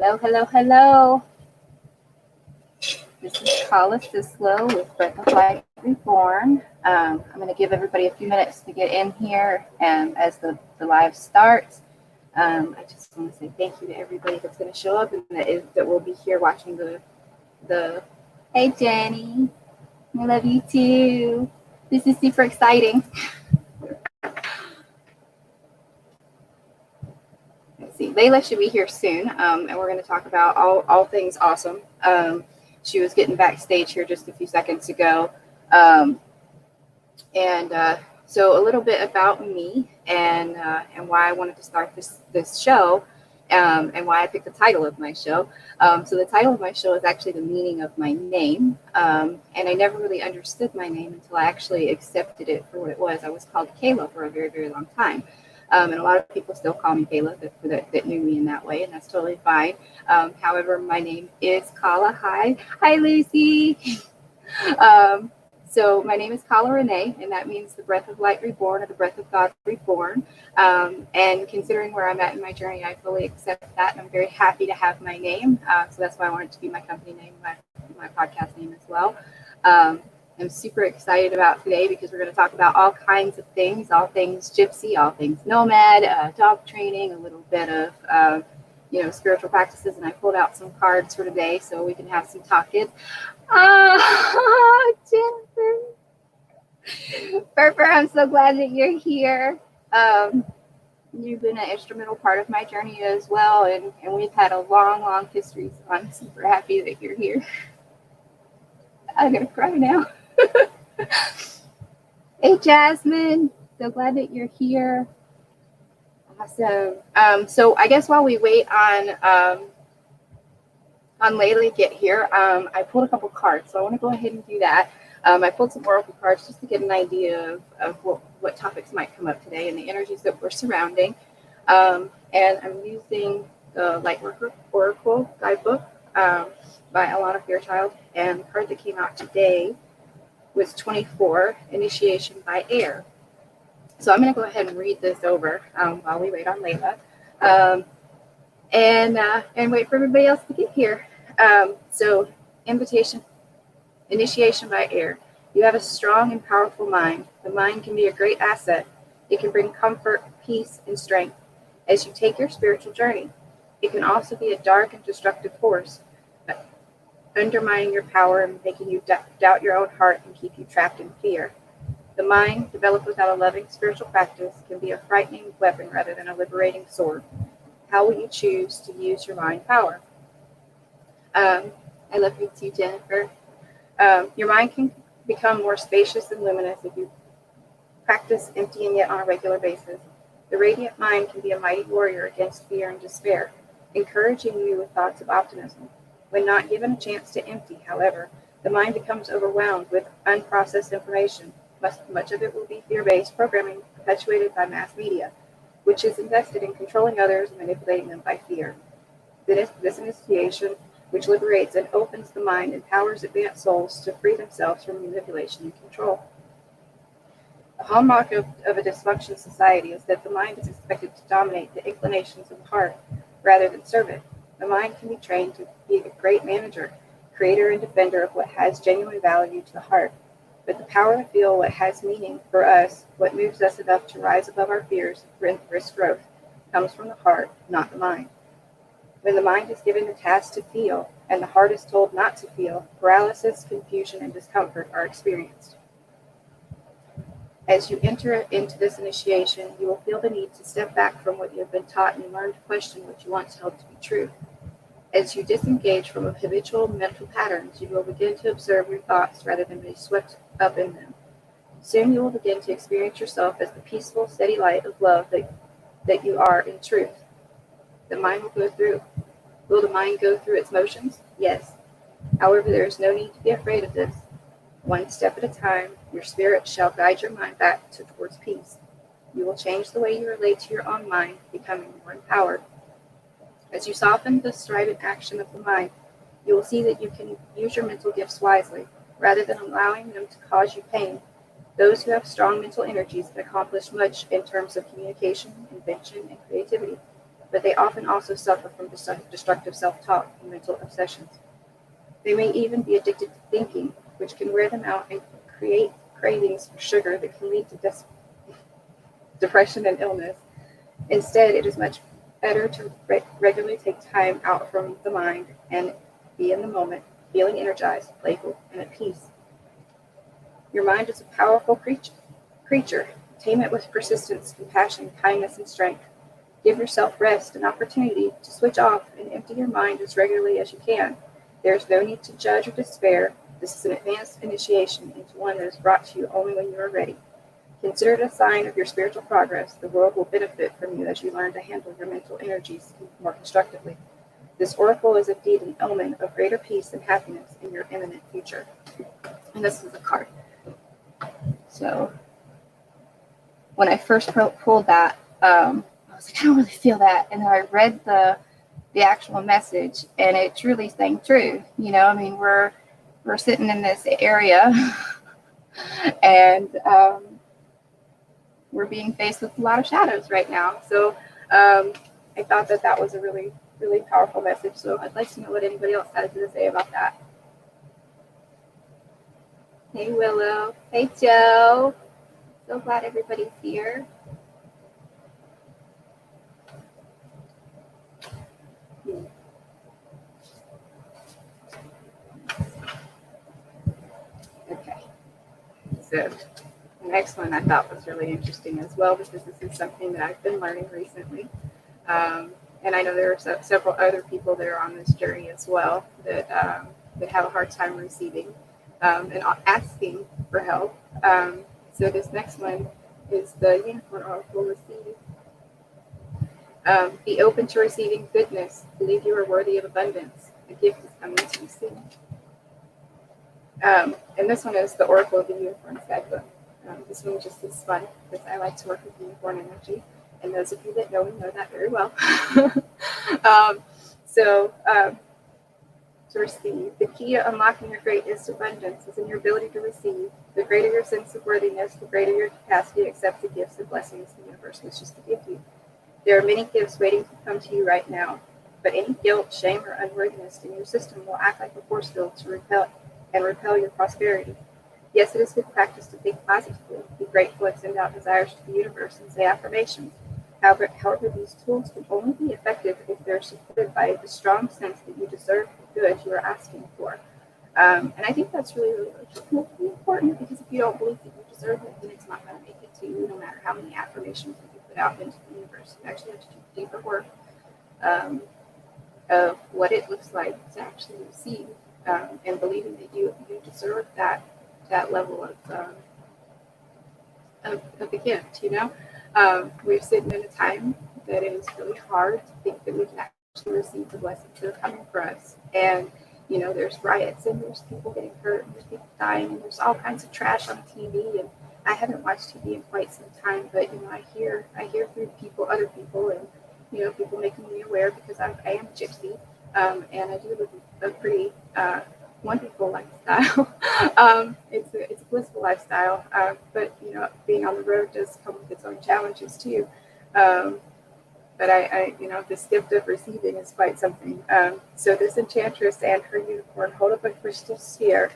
Hello, hello, hello. This is Khala Syslo with Breath of Light Reborn. I'm going to give everybody a few minutes to get in here as the live starts. I just want to say thank you to everybody that's going to show up and that will be here watching the. Hey, Jenny. I love you too. This is super exciting. Let's see. Layla should be here soon, and we're going to talk about all things awesome. She was getting backstage here just a few seconds ago. So a little bit about me and why I wanted to start this show, and why I picked the title of my show. So the title of my show is actually the meaning of my name, and I never really understood my name until I actually accepted it for what it was. I was called Kayla for a very, very long time. And a lot of people still call me Kayla that knew me in that way, and that's totally fine. However, my name is Khala. Hi, Lucy. So my name is Khala Renee, and that means the breath of light reborn, or the breath of God reborn. And considering where I'm at in my journey, I fully accept that, and I'm very happy to have my name. So that's why I wanted to be my company name, my podcast name as well. I'm super excited about today because we're going to talk about all kinds of things, all things gypsy, all things nomad, dog training, a little bit of spiritual practices, and I pulled out some cards for today so we can have some talking. Jennifer. Berber, I'm so glad that you're here. You've been an instrumental part of my journey as well, and we've had a long, long history, so I'm super happy that you're here. I'm going to cry now. Hey, Jasmine, so glad that you're here. Awesome. So I guess while we wait on Layla to get here, I pulled a couple cards, so I want to go ahead and do that. I pulled some oracle cards just to get an idea of what topics might come up today and the energies that we're surrounding. And I'm using the Light Worker Oracle Guidebook by Alana Fairchild, and the card that came out today was 24, Initiation by Air. So I'm going to go ahead and read this over while we wait on Layla, and wait for everybody else to get here. So initiation by air. You have a strong and powerful mind. The mind can be a great asset. It can bring comfort, peace, and strength as you take your spiritual journey. It can also be a dark and destructive force, undermining your power and making you doubt your own heart and keep you trapped in fear. The mind, developed without a loving spiritual practice, can be a frightening weapon rather than a liberating sword. How will you choose to use your mind power? I love you too, Jennifer. Your mind can become more spacious and luminous if you practice emptying it on a regular basis. The radiant mind can be a mighty warrior against fear and despair, encouraging you with thoughts of optimism. When not given a chance to empty, however, the mind becomes overwhelmed with unprocessed information. Much of it will be fear-based programming perpetuated by mass media, which is invested in controlling others and manipulating them by fear. This initiation, which liberates and opens the mind, empowers advanced souls to free themselves from manipulation and control. The hallmark of a dysfunctional society is that the mind is expected to dominate the inclinations of the heart rather than serve it. The mind can be trained to be a great manager, creator, and defender of what has genuine value to the heart. But the power to feel what has meaning for us, what moves us enough to rise above our fears and risk growth, comes from the heart, not the mind. When the mind is given the task to feel, and the heart is told not to feel, paralysis, confusion, and discomfort are experienced. As you enter into this initiation, you will feel the need to step back from what you have been taught and learn to question what you once held to be true. As you disengage from habitual mental patterns, you will begin to observe your thoughts rather than be swept up in them. Soon you will begin to experience yourself as the peaceful, steady light of love that you are in truth. The mind will go through. Will the mind go through its motions? Yes. However, there is no need to be afraid of this. One step at a time, your spirit shall guide your mind back towards peace. You will change the way you relate to your own mind, becoming more empowered. As you soften the strident action of the mind, you will see that you can use your mental gifts wisely, rather than allowing them to cause you pain. Those who have strong mental energies can accomplish much in terms of communication, invention, and creativity. but they often also suffer from destructive self-talk and mental obsessions. They may even be addicted to thinking, which can wear them out and create cravings for sugar that can lead to depression and illness. Instead, it is much better to regularly take time out from the mind and be in the moment, feeling energized, playful, and at peace. Your mind is a powerful creature. Tame it with persistence, compassion, kindness, and strength. Give yourself rest and opportunity to switch off and empty your mind as regularly as you can. There is no need to judge or despair. This is an advanced initiation into one that is brought to you only when you are ready. Consider it a sign of your spiritual progress. The world will benefit from you as you learn to handle your mental energies more constructively. This oracle is indeed an omen of greater peace and happiness in your imminent future. And this is a card. So when I first pulled that, I was like, I don't really feel that. And then I read the actual message, and it truly sang true. You know, I mean, we're sitting in this area, and we're being faced with a lot of shadows right now. So I thought that was a really, really powerful message. So I'd like to know what anybody else has to say about that. Hey, Willow. Hey, Joe. So glad everybody's here. Okay. So the next one I thought was really interesting as well, because this is something that I've been learning recently. And I know there are several other people that are on this journey as well that have a hard time receiving and asking for help. So this next one is the Unicorn Oracle. Receive. Be open to receiving goodness. Believe you are worthy of abundance. A gift is coming to you soon. And this one is the Oracle of the Unicorn Guidebook. This one just is fun because I like to work with unicorn energy. And those of you that know me know that very well. To receive. The key to unlocking your greatest abundance is in your ability to receive. The greater your sense of worthiness, the greater your capacity to accept the gifts and blessings the universe wishes to give you. There are many gifts waiting to come to you right now, but any guilt, shame, or unworthiness in your system will act like a force field to repel your prosperity. Yes, it is good practice to think positively, be grateful, and send out desires to the universe and say affirmations. However, these tools can only be effective if they're supported by the strong sense that you deserve the good you are asking for. And I think that's really, really important, because if you don't believe that you deserve it, then it's not going to make it to you, no matter how many affirmations you put out into the universe. You actually have to do deeper work of what it looks like to actually receive, and believing that you deserve that level of the gift, you know. We're sitting in a time that it is really hard to think that we can actually receive the blessings that are coming for us. And, you know, there's riots, and there's people getting hurt, and there's people dying, and there's all kinds of trash on TV. And I haven't watched TV in quite some time, but, you know, I hear through other people, and, you know, people making me aware, because I am a gypsy, and I do live a pretty wonderful lifestyle. It's a blissful lifestyle, but, you know, being on the road does come with its own challenges too. But I you know, this gift of receiving is quite something. So this enchantress and her unicorn hold up a crystal sphere.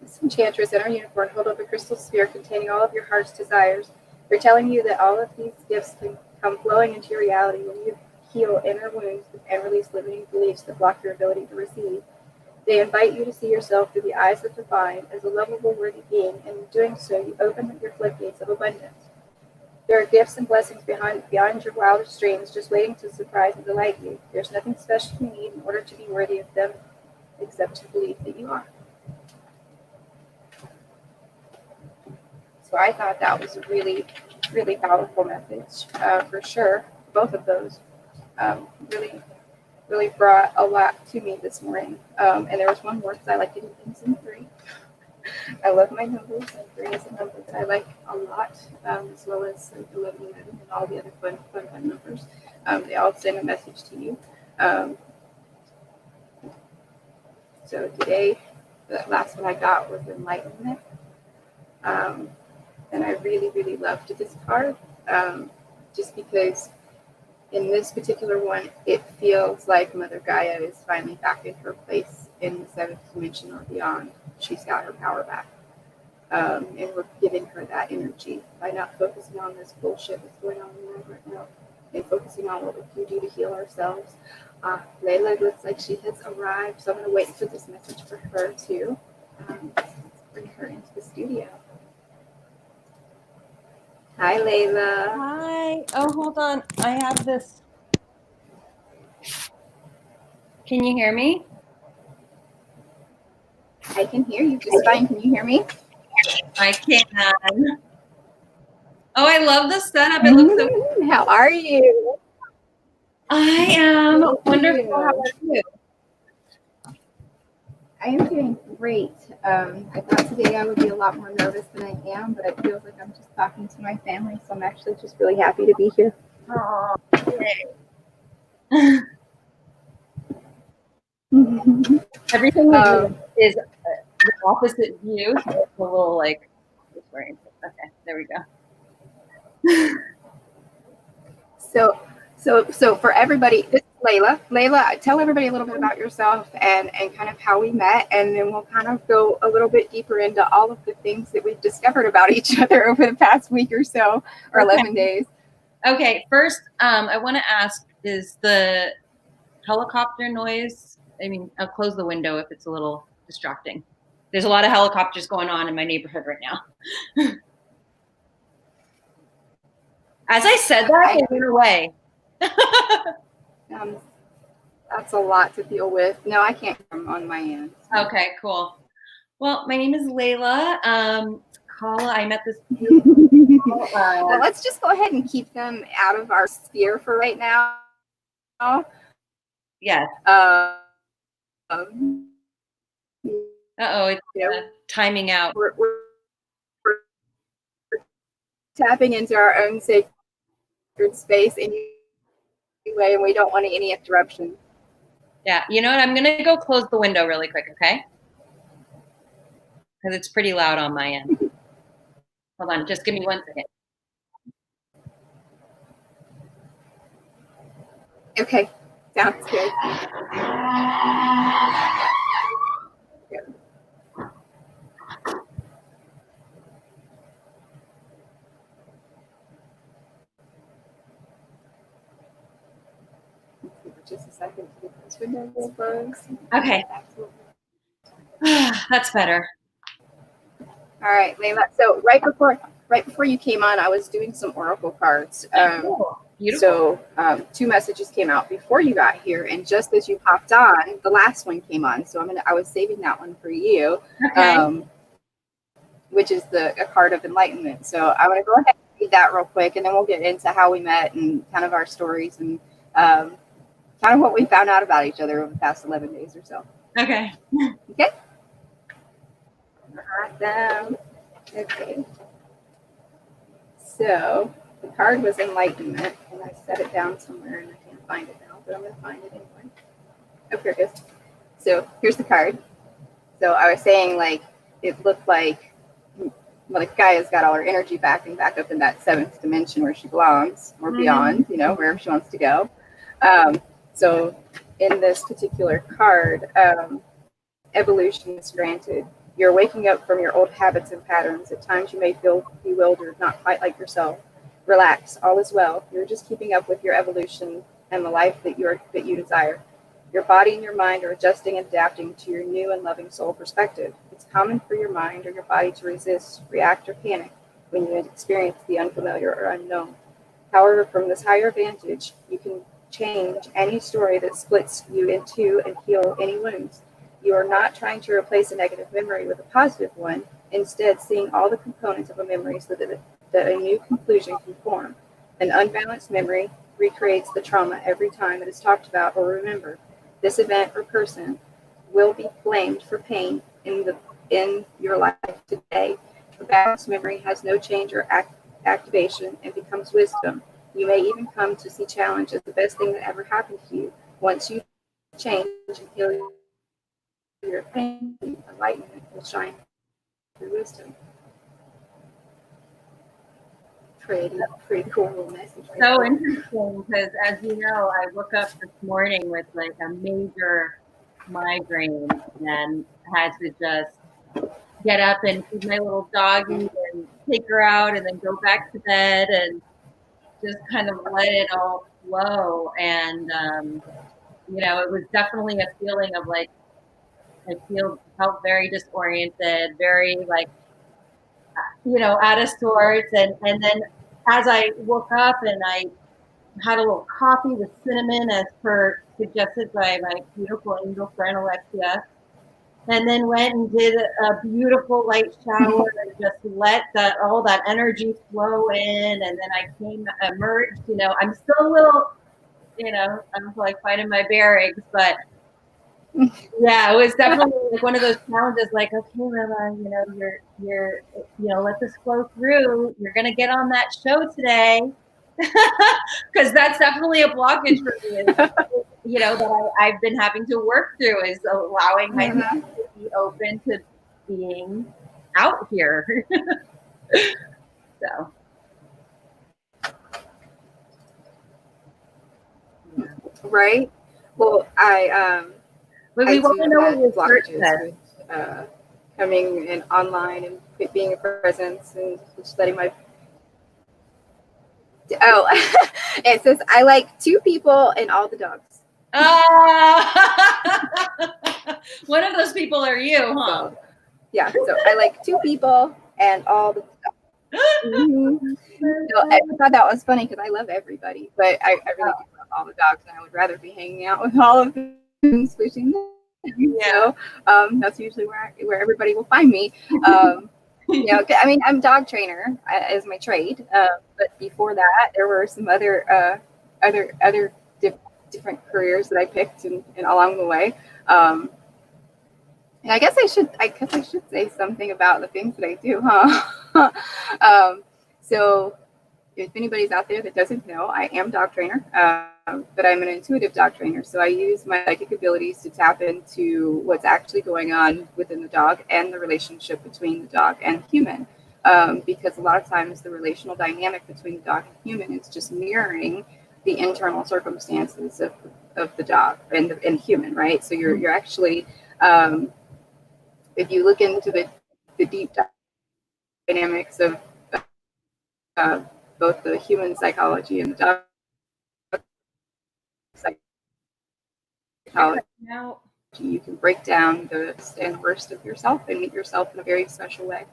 This enchantress and her unicorn hold up a crystal sphere containing all of your heart's desires. They're telling you that all of these gifts can come flowing into your reality when you heal inner wounds and release limiting beliefs that block your ability to receive. They invite you to see yourself through the eyes of divine as a lovable, worthy being, and in doing so, you open up your floodgates of abundance. There are gifts and blessings beyond your wildest dreams, just waiting to surprise and delight you. There's nothing special you need in order to be worthy of them, except to believe that you are. So I thought that was a really, really powerful message, for sure. Both of those really brought a lot to me this morning. And there was one more, because I like to do things in 3. I love my numbers, and 3 is a number that I like a lot, as well as 11, and all the other fun numbers. They all send a message to you. So today, the last one I got was enlightenment. And I really, really loved this card. just because in this particular one, it feels like Mother Gaia is finally back in her place in the seventh dimension or beyond. She's got her power back. And we're giving her that energy by not focusing on this bullshit that's going on in the world right now and focusing on what we can do to heal ourselves. Layla looks like she has arrived, so I'm going to wait for this message for her too. Let's bring her into the studio. Hi, Layla. Hi. Oh, hold on. I have this. Can you hear me? I can hear you just fine. Can you hear me? I can. Oh, I love the setup. It looks so. How are you? I am wonderful. How about you? I am doing great. I thought today I would be a lot more nervous than I am, but it feels like I'm just talking to my family, so I'm actually just really happy to be here. Oh, everything is the opposite view. So it's a little like. Okay, there we go. So for everybody, this is Layla. Layla, tell everybody a little bit about yourself and kind of how we met, and then we'll kind of go a little bit deeper into all of the things that we've discovered about each other over the past week or so, or 11 days. Okay, first, I want to ask, is the helicopter noise, I mean, I'll close the window if it's a little distracting. There's a lot of helicopters going on in my neighborhood right now. As I said that, they went away. That's a lot to deal with. No, I can't come on my end. Okay, cool. Well, my name is Layla. Khala, I met this. Well, let's just go ahead and keep them out of our sphere for right now. Yes. Uh-oh, it's timing out. We're tapping into our own sacred space anyway, and we don't want any interruption. Yeah, you know what? I'm going to go close the window really quick, okay? Because it's pretty loud on my end. Hold on, just give me 1 second. Okay, sounds good. Just a second to get this window closed. Okay. That's better. All right, Layla. So right before you came on, I was doing some oracle cards. Cool. So 2 messages came out before you got here, and just as you popped on, the last one came on. So I was saving that one for you, which is a card of enlightenment. So I'm going to go ahead and read that real quick, and then we'll get into how we met and kind of our stories and kind of what we found out about each other over the past 11 days or so. Okay. Okay. Awesome. Okay. So the card was enlightenment, and I set it down somewhere, and I can't find it now, but I'm going to find it anyway. Oh, here it is. So here's the card. So I was saying, like, it looked like Gaia's got all her energy back and back up in that 7th dimension where she belongs, or beyond, wherever she wants to go. So in this particular card, evolution is granted. You're waking up from your old habits and patterns. At times you may feel bewildered, not quite like yourself. Relax, all is well. You're just keeping up with your evolution and the life that you desire. Your body and your mind are adjusting and adapting to your new and loving soul perspective. It's common for your mind or your body to resist, react, or panic when you experience the unfamiliar or unknown. However, from this higher vantage, you can change any story that splits you into and heal any wounds. You are not trying to replace a negative memory with a positive one, instead seeing all the components of a memory so that a new conclusion can form. An unbalanced memory recreates the trauma every time it is talked about or remembered. This event or person will be blamed for pain in your life today. A balanced memory has no change or activation and becomes wisdom. You may even come to see challenge as the best thing that ever happened to you. Once you change and heal your pain, enlightenment will shine through wisdom. pretty cool message. Right So there. interesting because, as you know, I woke up this morning with like a major migraine and had to just get up and feed my little doggy and take her out and then go back to bed and just kind of let it all flow. And, it was definitely a feeling of like, felt very disoriented, very like, out of sorts. And then as I woke up and I had a little coffee with cinnamon as per suggested by my beautiful angel friend Alexia, and then went and did a beautiful light shower and just let all that energy flow in. And then I emerged, I'm still a little, I'm like finding my bearings, but yeah, it was definitely like one of those challenges, like, okay, Lila, you're, let this flow through. You're going to get on that show today. Because that's definitely a blockage for me, that I've been having to work through is allowing myself to be open to being out here. So. Yeah. Right. Well, but we want to know what your church says. With, coming in online and being a presence and just letting my it says I like 2 people and all the dogs. One of those people are you, huh? So, yeah. So I like 2 people and all the dogs. Mm-hmm. So I thought that was funny because I love everybody, but I really do love all the dogs, and I would rather be hanging out with all of them and switching them. Yeah. So that's usually where everybody will find me. I mean, I'm dog trainer as my trade, but before that, there were some other different careers that I picked and along the way. And I guess I should say something about the things that I do, huh? So if anybody's out there that doesn't know, I am dog trainer, but I'm an intuitive dog trainer. So I use my psychic abilities to tap into what's actually going on within the dog and the relationship between the dog and human. Because a lot of times the relational dynamic between the dog and human is just mirroring the internal circumstances of the dog and human, right? So you're actually, if you look into the deep dynamics of both the human psychology and the dog psychology, you can break down the best and worst of yourself and meet yourself in a very special way.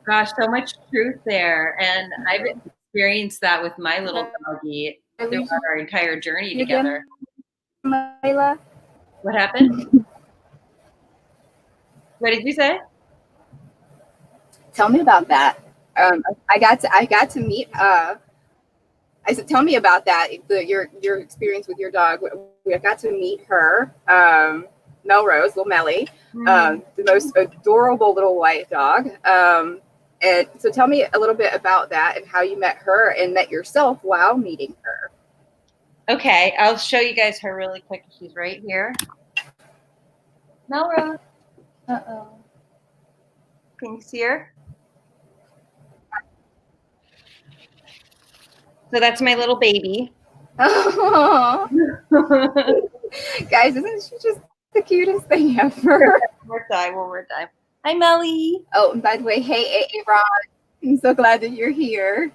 Gosh, so much truth there. And I've experienced that with my little doggy throughout our entire journey together. Layla? What happened? What did you say? Tell me about that. I got to meet. I said, tell me about that. Your experience with your dog. I got to meet her, Melrose, little Melly, the most adorable little white dog. And so, tell me a little bit about that and how you met her and met yourself while meeting her. Okay, I'll show you guys her really quick. She's right here. Melrose. Uh-oh. Can you see her? So that's my little baby. Oh. Guys, isn't she just the cutest thing ever? One more time. Hi, Melly. Oh, and by the way, hey, Ron. I'm so glad that you're here.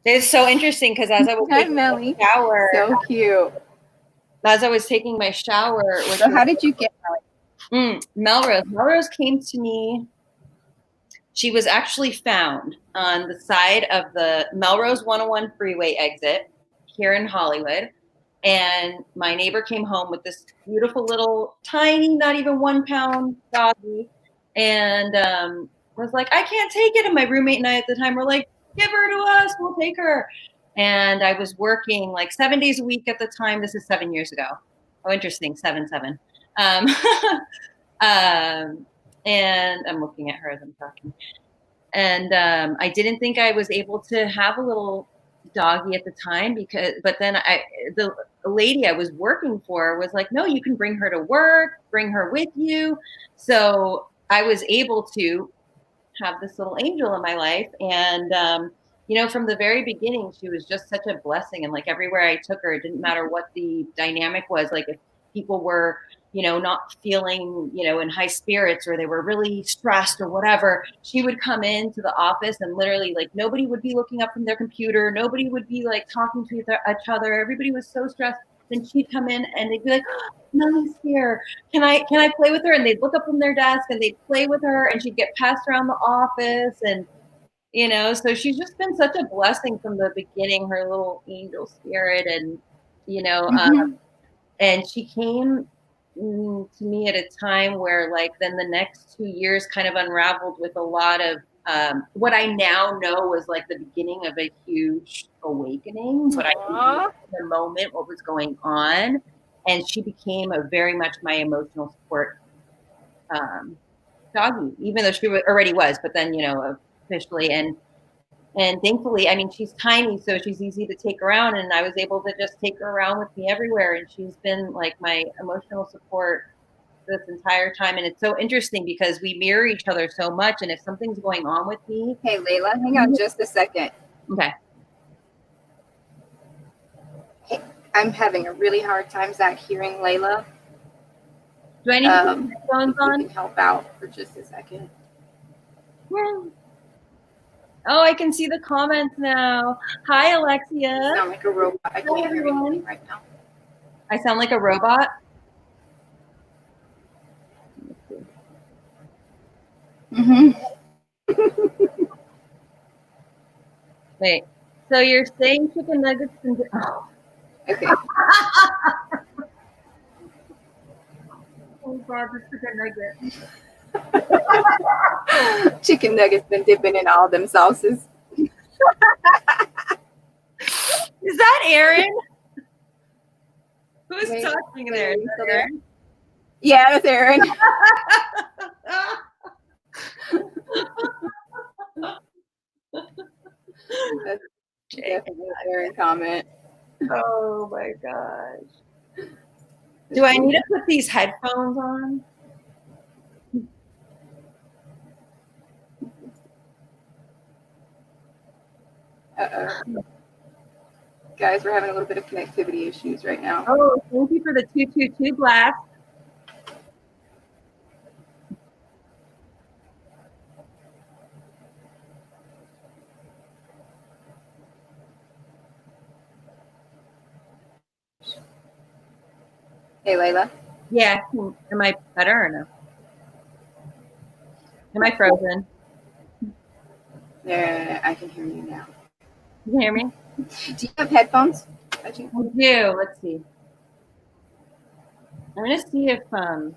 It's so interesting because as I was taking my shower, so cute. As I was taking my shower, so how did you get Melrose? Melrose came to me. She was actually found on the side of the Melrose 101 freeway exit here in Hollywood. And my neighbor came home with this beautiful little tiny, not even 1 pound doggy. And was like, I can't take it. And my roommate and I at the time were like, give her to us. We'll take her. And I was working like 7 days a week at the time. This is 7 years ago. Oh, interesting. 7. And I'm looking at her as I'm talking. And I didn't think I was able to have a little doggy at the time but then the lady I was working for was like, no, you can bring her to work, bring her with you. So I was able to have this little angel in my life. And, from the very beginning, she was just such a blessing. And like everywhere I took her, it didn't matter what the dynamic was. Like if people were, not feeling, in high spirits, or they were really stressed or whatever, she would come into the office and literally like nobody would be looking up from their computer. Nobody would be like talking to each other. Everybody was so stressed. Then she'd come in and they'd be like, oh, Mommy's here. Can I play with her? And they'd look up from their desk and they'd play with her, and she'd get passed around the office. And, so she's just been such a blessing from the beginning, her little angel spirit. And, and she came to me at a time where like then the next 2 years kind of unraveled with a lot of what I now know was like the beginning of a huge awakening, but I didn't know in the moment what was going on. And she became a very much my emotional support doggy, even though she already was, but then, officially. And thankfully, I mean, she's tiny, so she's easy to take around, and I was able to just take her around with me everywhere. And she's been like my emotional support this entire time. And it's so interesting because we mirror each other so much. And if something's going on with me. Hey, Layla, hang on just a second. Okay. Hey, I'm having a really hard time, Zach, hearing Layla. Do I need to put my headphones on? You can help out for just a second. Yeah. Oh, I can see the comments now. Hi, Alexia. You sound like a robot. I can't hear anything right now. I sound like a robot? Wait. So you're saying chicken nuggets and okay. Oh God, the chicken nugget. Chicken nuggets been dipping in all them sauces. Is that Aaron? Who's talking there? Is that Aaron? Yeah, that's Aaron. That's definitely an Aaron comment. Oh my gosh. Do I need to put these headphones on? Uh-oh. Guys, we're having a little bit of connectivity issues right now. Oh, thank you for the 222 blast. Hey, Layla. Yeah. Am I better or no? Am I frozen? Yeah, I can hear you now. You can hear me? Do you have headphones? I do. Let's see. I'm gonna see if I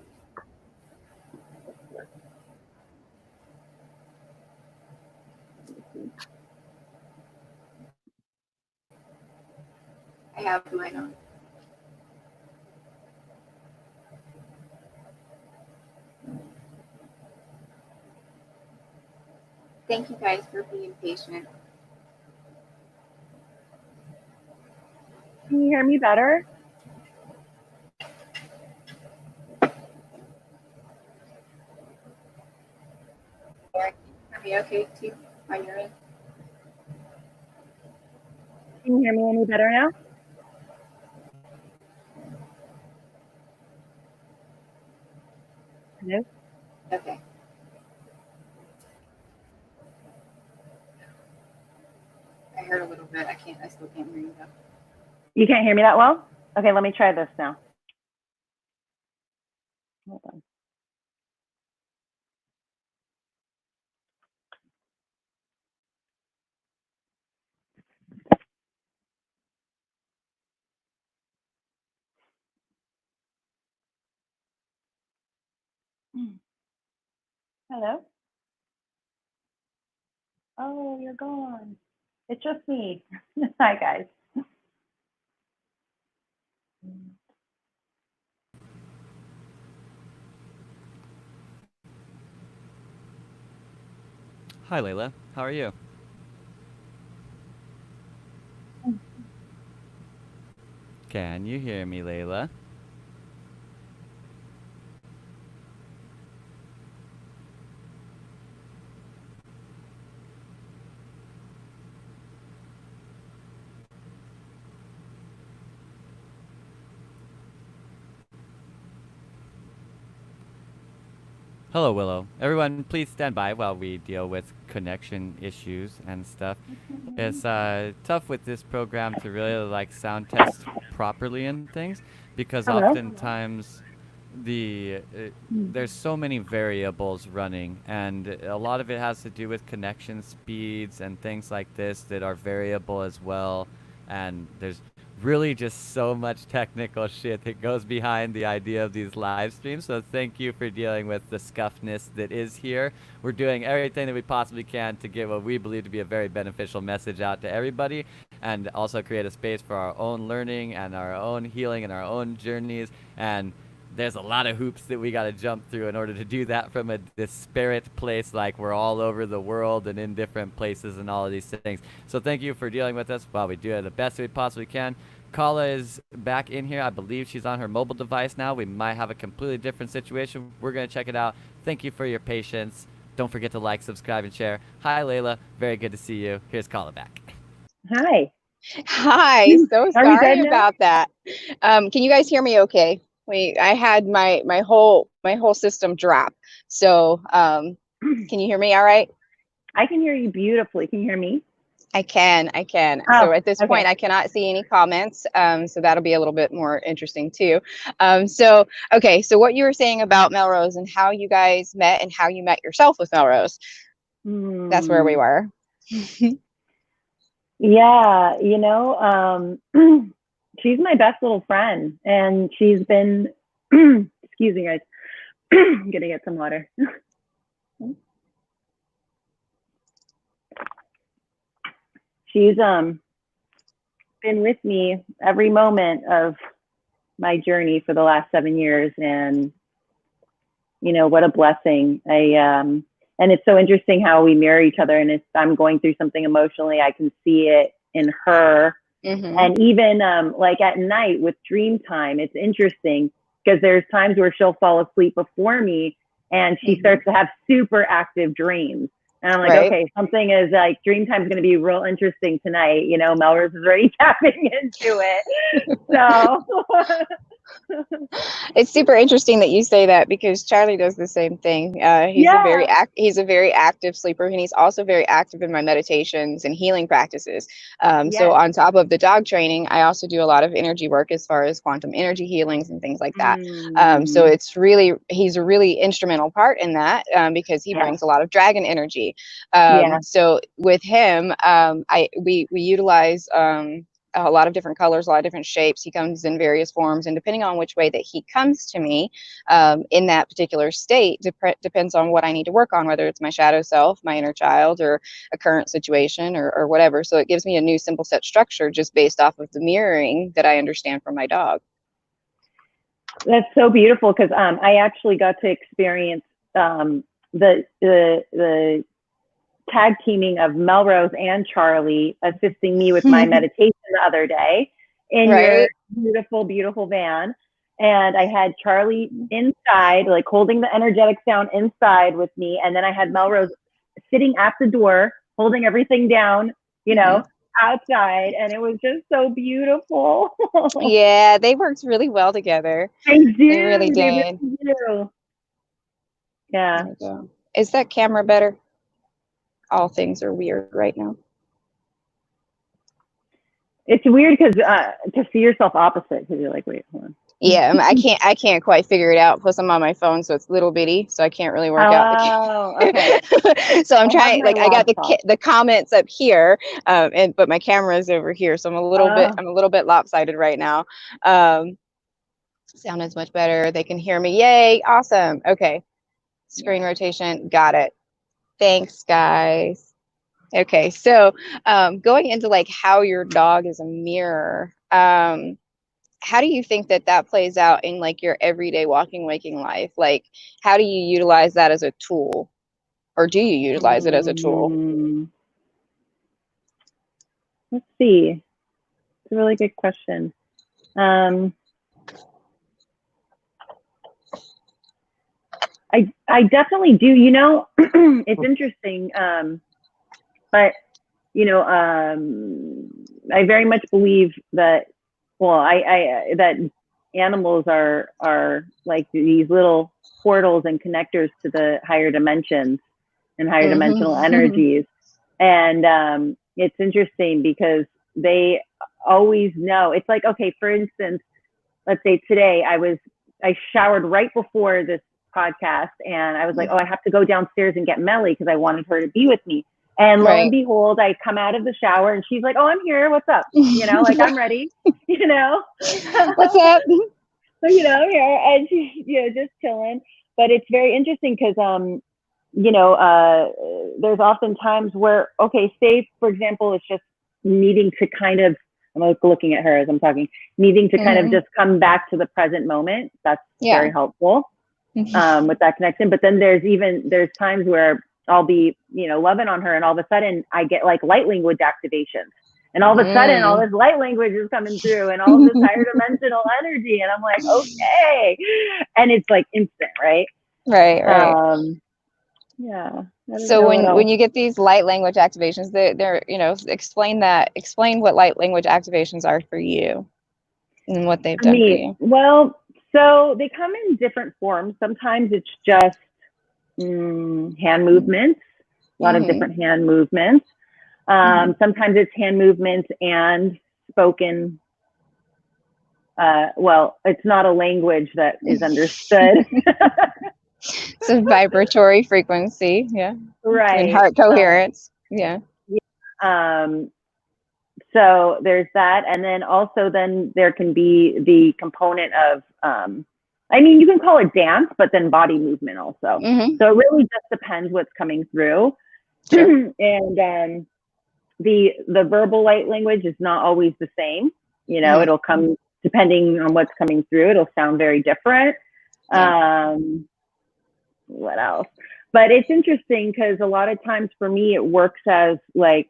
have mine on. Thank you guys for being patient. Can you hear me better? Eric, can you hear me okay too on your end? Can you hear me any better now? Hello? Okay. I heard a little bit. I still can't hear you though. You can't hear me that well? Okay, let me try this now. Hold on. Hello? Oh, you're gone. It's just me. Hi, guys. Hi, Layla. How are you? Can you hear me, Layla? Hello, Willow. Everyone, please stand by while we deal with connection issues and stuff. It's tough with this program to really like sound test properly and things because Hello. oftentimes there's so many variables running, and a lot of it has to do with connection speeds and things like this that are variable as well. And there's really just so much technical shit that goes behind the idea of these live streams. So thank you for dealing with the scuffness that is here. We're doing everything that we possibly can to get what we believe to be a very beneficial message out to everybody, and also create a space for our own learning and our own healing and our own journeys. And there's a lot of hoops that we got to jump through in order to do that from a disparate place, like we're all over the world and in different places and all of these things. So thank you for dealing with us while we do it the best we possibly can. Khala is back in here. I believe she's on her mobile device now. We might have a completely different situation. We're going to check it out. Thank you for your patience. Don't forget to like, subscribe, and share. Hi, Layla. Very good to see you. Here's Khala back. Hi. Hi, so Are we sorry good now? about that. Can you guys hear me okay? I had my whole system drop. So, can you hear me all right? I can hear you beautifully. Can you hear me? I can. Oh, So at this point, okay. I cannot see any comments. So that'll be a little bit more interesting too. So what you were saying about Melrose and how you guys met and how you met yourself with Melrose. That's where we were. Yeah, she's my best little friend, and she's been, excuse me, guys, I'm gonna get some water. She's been with me every moment of my journey for the last 7 years, and what a blessing. And it's so interesting how we mirror each other, and if I'm going through something emotionally, I can see it in her. And even like at night with dream time, it's interesting because there's times where she'll fall asleep before me and she starts to have super active dreams. And I'm like, Right. okay, something is like dream time is going to be real interesting tonight. Melrose is already tapping into it. So It's super interesting that you say that because Charlie does the same thing. He's a very active sleeper, and he's also very active in my meditations and healing practices. So on top of the dog training, I also do a lot of energy work as far as quantum energy healings and things like that. So he's a really instrumental part in that because he brings a lot of dragon energy. So with him, we utilize a lot of different colors, a lot of different shapes. He comes in various forms, and depending on which way that he comes to me in that particular state depends on what I need to work on, whether it's my shadow self, my inner child, or a current situation or whatever. So it gives me a new simple set structure just based off of the mirroring that I understand from my dog. That's so beautiful because I actually got to experience the tag teaming of Melrose and Charlie assisting me with my meditation the other day in your beautiful, beautiful van. And I had Charlie inside, like holding the energetic sound inside with me. And then I had Melrose sitting at the door, holding everything down, outside. And it was just so beautiful. Yeah, they worked really well together. They do. They really did. They really do. Yeah. Is that camera better? All things are weird right now. It's weird because to see yourself opposite, because you're like, wait, hold on. Yeah, I can't quite figure it out. Plus, I'm on my phone, so it's little bitty, so I can't really work out. Okay. So I'm trying. Like, I got the comments up here, but my camera is over here, so I'm a little bit lopsided right now. Sound is much better. They can hear me. Yay! Awesome. Okay. Screen rotation. Got it. Thanks, guys. Okay, so going into like how your dog is a mirror, how do you think that plays out in like your everyday walking, waking life? Like, how do you utilize that as a tool, or do you utilize it as a tool? Let's see. It's a really good question. I definitely do. It's interesting. But I very much believe that. Well, that animals are like these little portals and connectors to the higher dimensions and higher dimensional energies. And it's interesting because they always know. It's like, okay, for instance, let's say today I showered right before this podcast, and I was like, oh, I have to go downstairs and get Melly because I wanted her to be with me. And lo and behold, I come out of the shower and she's like, oh, I'm here. What's up? You know, like, I'm ready, you know. What's up? So, you know, I'm here, and she's, you know, just chilling. But it's very interesting because, you know, there's often times where, okay, say, for example, it's just needing to kind of, I'm looking at her as I'm talking, needing to kind of just come back to the present moment. That's very helpful with that connection. But then there's times where I'll be, you know, loving on her, and all of a sudden I get like light language activations. And all of a sudden, all this light language is coming through, and all this higher dimensional energy. And I'm like, okay. And it's like instant, right? Right. Yeah. So when you get these light language activations, they're, you know, explain what light language activations are for you and what they've done for you. Well, so they come in different forms. Sometimes it's just hand movements, a lot of different hand movements. Sometimes it's hand movements and spoken. Well, it's not a language that is understood. It's a vibratory frequency, right, and heart coherence, So there's that, and then also there can be the component of I mean, you can call it dance, but then body movement also. So it really just depends what's coming through. And the verbal light language is not always the same. You know, it'll come depending on what's coming through. It'll sound very different. What else? But it's interesting because a lot of times for me, it works as like,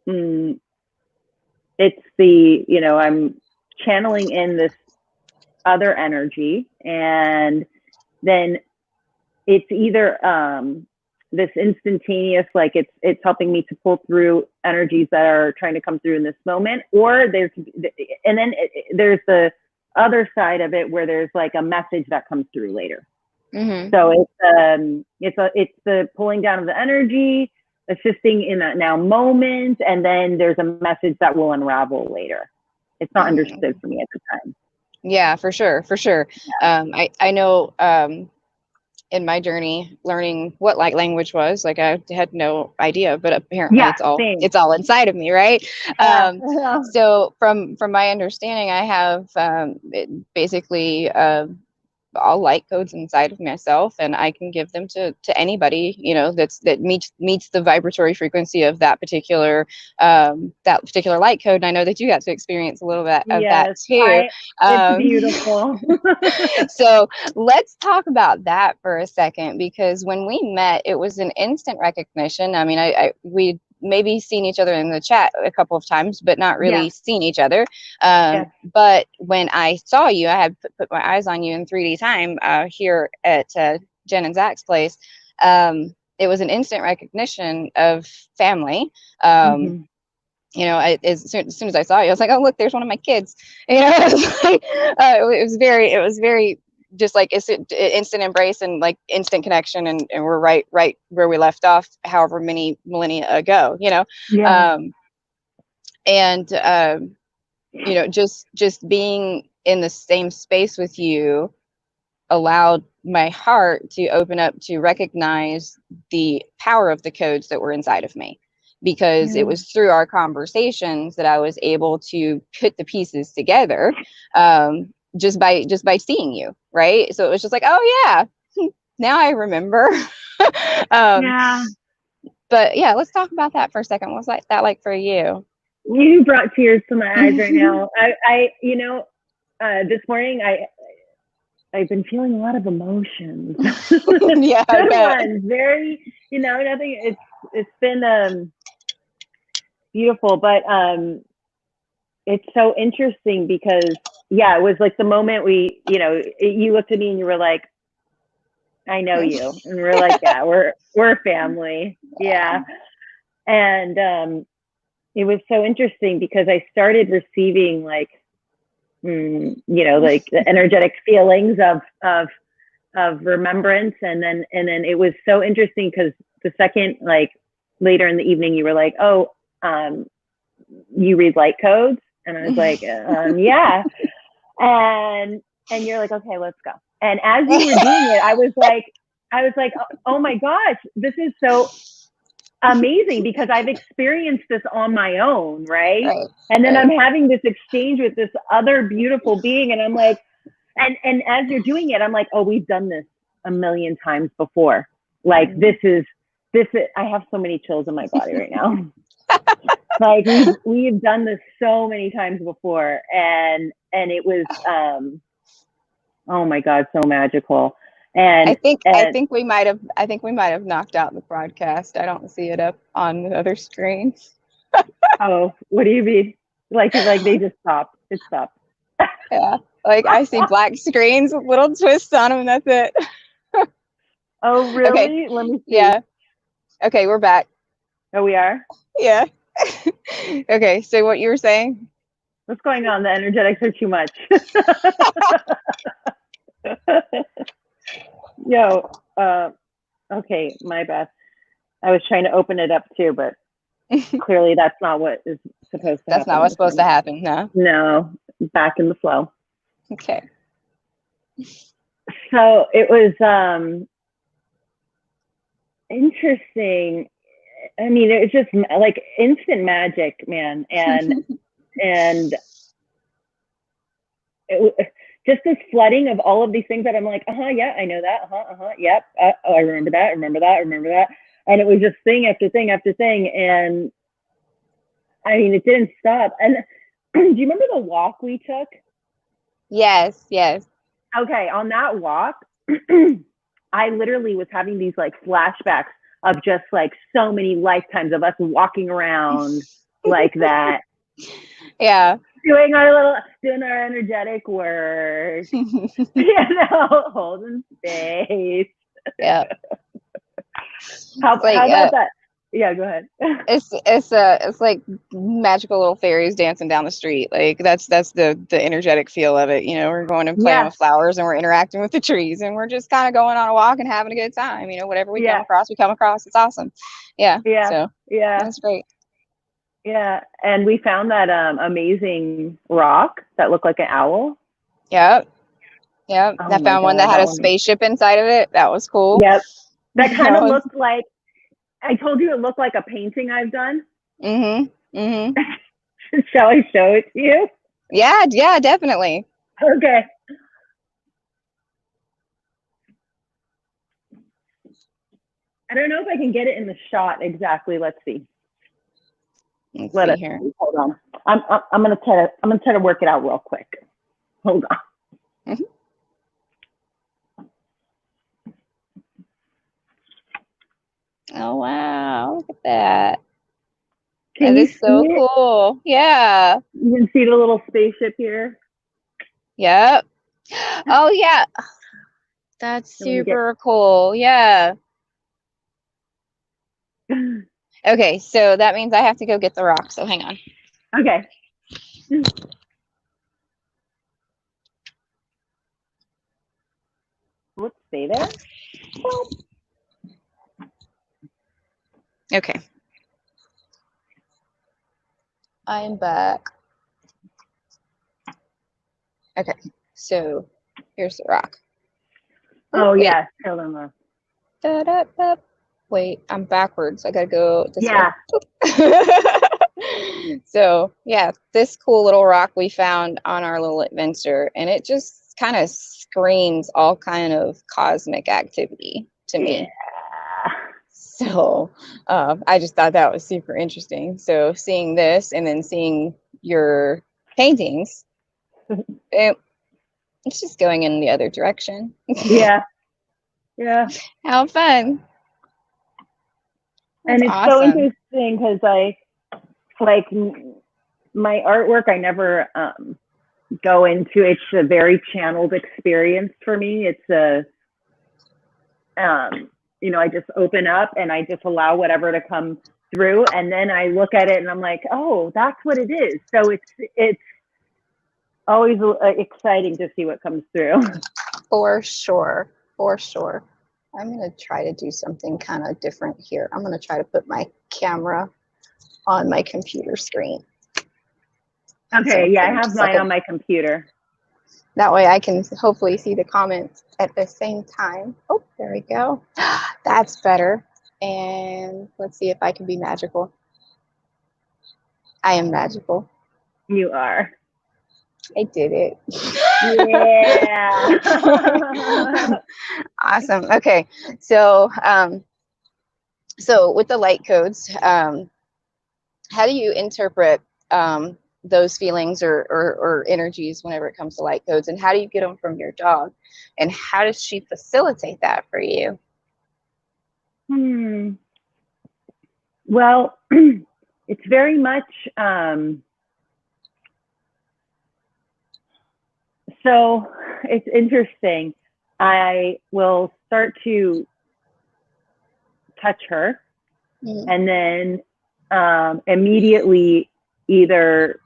it's the, you know, I'm channeling in this other energy, and then it's either this instantaneous, like it's helping me to pull through energies that are trying to come through in this moment, or there's the other side of it where there's like a message that comes through later. So it's the pulling down of the energy, assisting in that now moment, and then there's a message that will unravel later. It's not understood for me at the time. Yeah, for sure. I know in my journey learning what light language was, like I had no idea, but apparently it's all inside of me, right? So from my understanding, I have basically all light codes inside of myself, and I can give them to anybody, you know, that meets the vibratory frequency of that particular light code. And I know that you got to experience a little bit of that too. It's beautiful. So let's talk about that for a second, because when we met, it was an instant recognition. I mean, we maybe seen each other in the chat a couple of times, but not really seen each other. But when I saw you, I had put my eyes on you in 3D time here at Jen and Zach's place. It was an instant recognition of family. You know, as soon as I saw you, I was like, oh, look, there's one of my kids. You know, it was very just like instant embrace and like instant connection, and we're right where we left off however many millennia ago, you know. You know, just being in the same space with you allowed my heart to open up to recognize the power of the codes that were inside of me, because it was through our conversations that I was able to put the pieces together. Just by seeing you, right? So it was just like, oh yeah, now I remember. But yeah, let's talk about that for a second. What's that like for you? You brought tears to my eyes right now. I you know, this morning I've been feeling a lot of emotions. Yeah, good ones. Very, you know, nothing. It's been beautiful, but it's so interesting because it was like the moment you know, you looked at me and you were like, I know you, and we're like, yeah, we're family, and it was so interesting because I started receiving like you know, like the energetic feelings of remembrance. And then it was so interesting because the second, like later in the evening, you were like, oh, you read light codes? And I was like, yeah. And you're like, okay, let's go. And as you were doing it, I was like, oh my gosh, this is so amazing because I've experienced this on my own, right? And then I'm having this exchange with this other beautiful being, and I'm like, and as you're doing it, I'm like, oh, we've done this a million times before. Like this is I have so many chills in my body right now. Like we've done this so many times before, and it was oh my God, so magical. And I think we might have knocked out the broadcast. I don't see it up on the other screen. Oh, what do you mean? Like they just stopped. It stopped. Yeah. Like I see black screens with little twists on them, and that's it. Oh, really? Okay. Let me see. Yeah. Okay, we're back. Oh, we are? Yeah. Okay, so what you were saying? What's going on? The energetics are too much. Yo, okay, my bad. I was trying to open it up too, but clearly that's not what is supposed to happen. That's not what's supposed to happen, no? No, back in the flow. Okay. So it was interesting. I mean, it was just like instant magic, man. And it, just this flooding of all of these things that I'm like, yeah, I know that, yep, oh, I remember that. And it was just thing after thing after thing. And I mean, it didn't stop. And do you remember the walk we took? Yes. Okay, on that walk, I literally was having these like flashbacks of just like so many lifetimes of us walking around like that. Yeah. Doing our energetic work, holding space. Yeah. How about that? Yeah, go ahead. It's like magical little fairies dancing down the street. Like that's the energetic feel of it. You know, we're going and playing with flowers, and we're interacting with the trees, and we're just kind of going on a walk and having a good time. You know, whatever we come across, It's awesome. Yeah. So that's great. Yeah, and we found that amazing rock that looked like an owl. Yep. Oh, I found one that had a spaceship inside of it. That was cool. Yep. That kind of looked like, I told you it looked like a painting I've done. Mm-hmm. Shall I show it to you? Yeah, definitely. Okay. I don't know if I can get it in the shot exactly. Let's see. Let's see here. Hold on. I'm gonna try to work it out real quick. Hold on. Mm-hmm. Oh wow! Look at that. That is so cool. Yeah. You can see the little spaceship here. Yep. Oh yeah. That's super cool. Yeah. Okay, so that means I have to go get the rock. So hang on. Okay. Let's stay there. Okay. I'm back. Okay, so here's the rock. Oh yeah, tell them. Wait, I'm backwards. I gotta go this way. So yeah, this cool little rock we found on our little adventure, and it just kind of screams all kind of cosmic activity to me. So I just thought that was super interesting. So seeing this and then seeing your paintings, it's just going in the other direction. Yeah. How fun. And it's awesome. So interesting because like my artwork, I never go into. It's a very channeled experience for me. It's a I just open up and I just allow whatever to come through, and then I look at it and I'm like, oh, that's what it is. So always exciting to see what comes through. For sure. For sure. I'm going to try to do something kind of different here. I'm going to try to put my camera on my computer screen. Okay, So yeah, I have mine on my computer. That way I can hopefully see the comments at the same time. Oh, there we go. That's better. And let's see if I can be magical. I am magical. You are. I did it. Yeah. Awesome. Okay. So, so with the light codes, how do you interpret those feelings or energies whenever it comes to light codes, and how do you get them from your dog, and how does she facilitate that for you? Well, it's very much so it's interesting. I will start to touch her, and then immediately either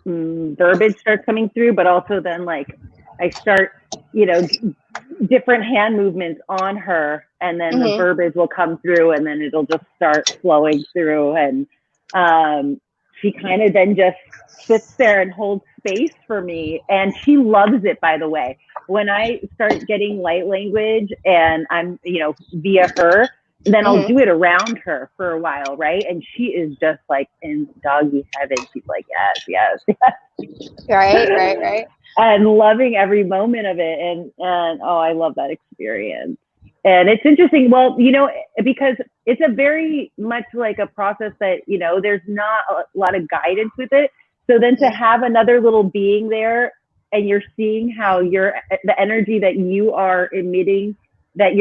verbiage starts coming through, but also then like I start, different hand movements on her, and then the verbiage will come through, and then it'll just start flowing through, and she kind of then just sits there and holds space for me, and she loves it, by the way. When I start getting light language and I'm, via her, then I'll do it around her for a while, right? And she is just like in doggy heaven. She's like, yes, yes, yes. Right. And loving every moment of it. And oh, I love that experience. And it's interesting, well, because it's a very much like a process that, there's not a lot of guidance with it. So then to have another little being there, and you're seeing how the energy that you are emitting, that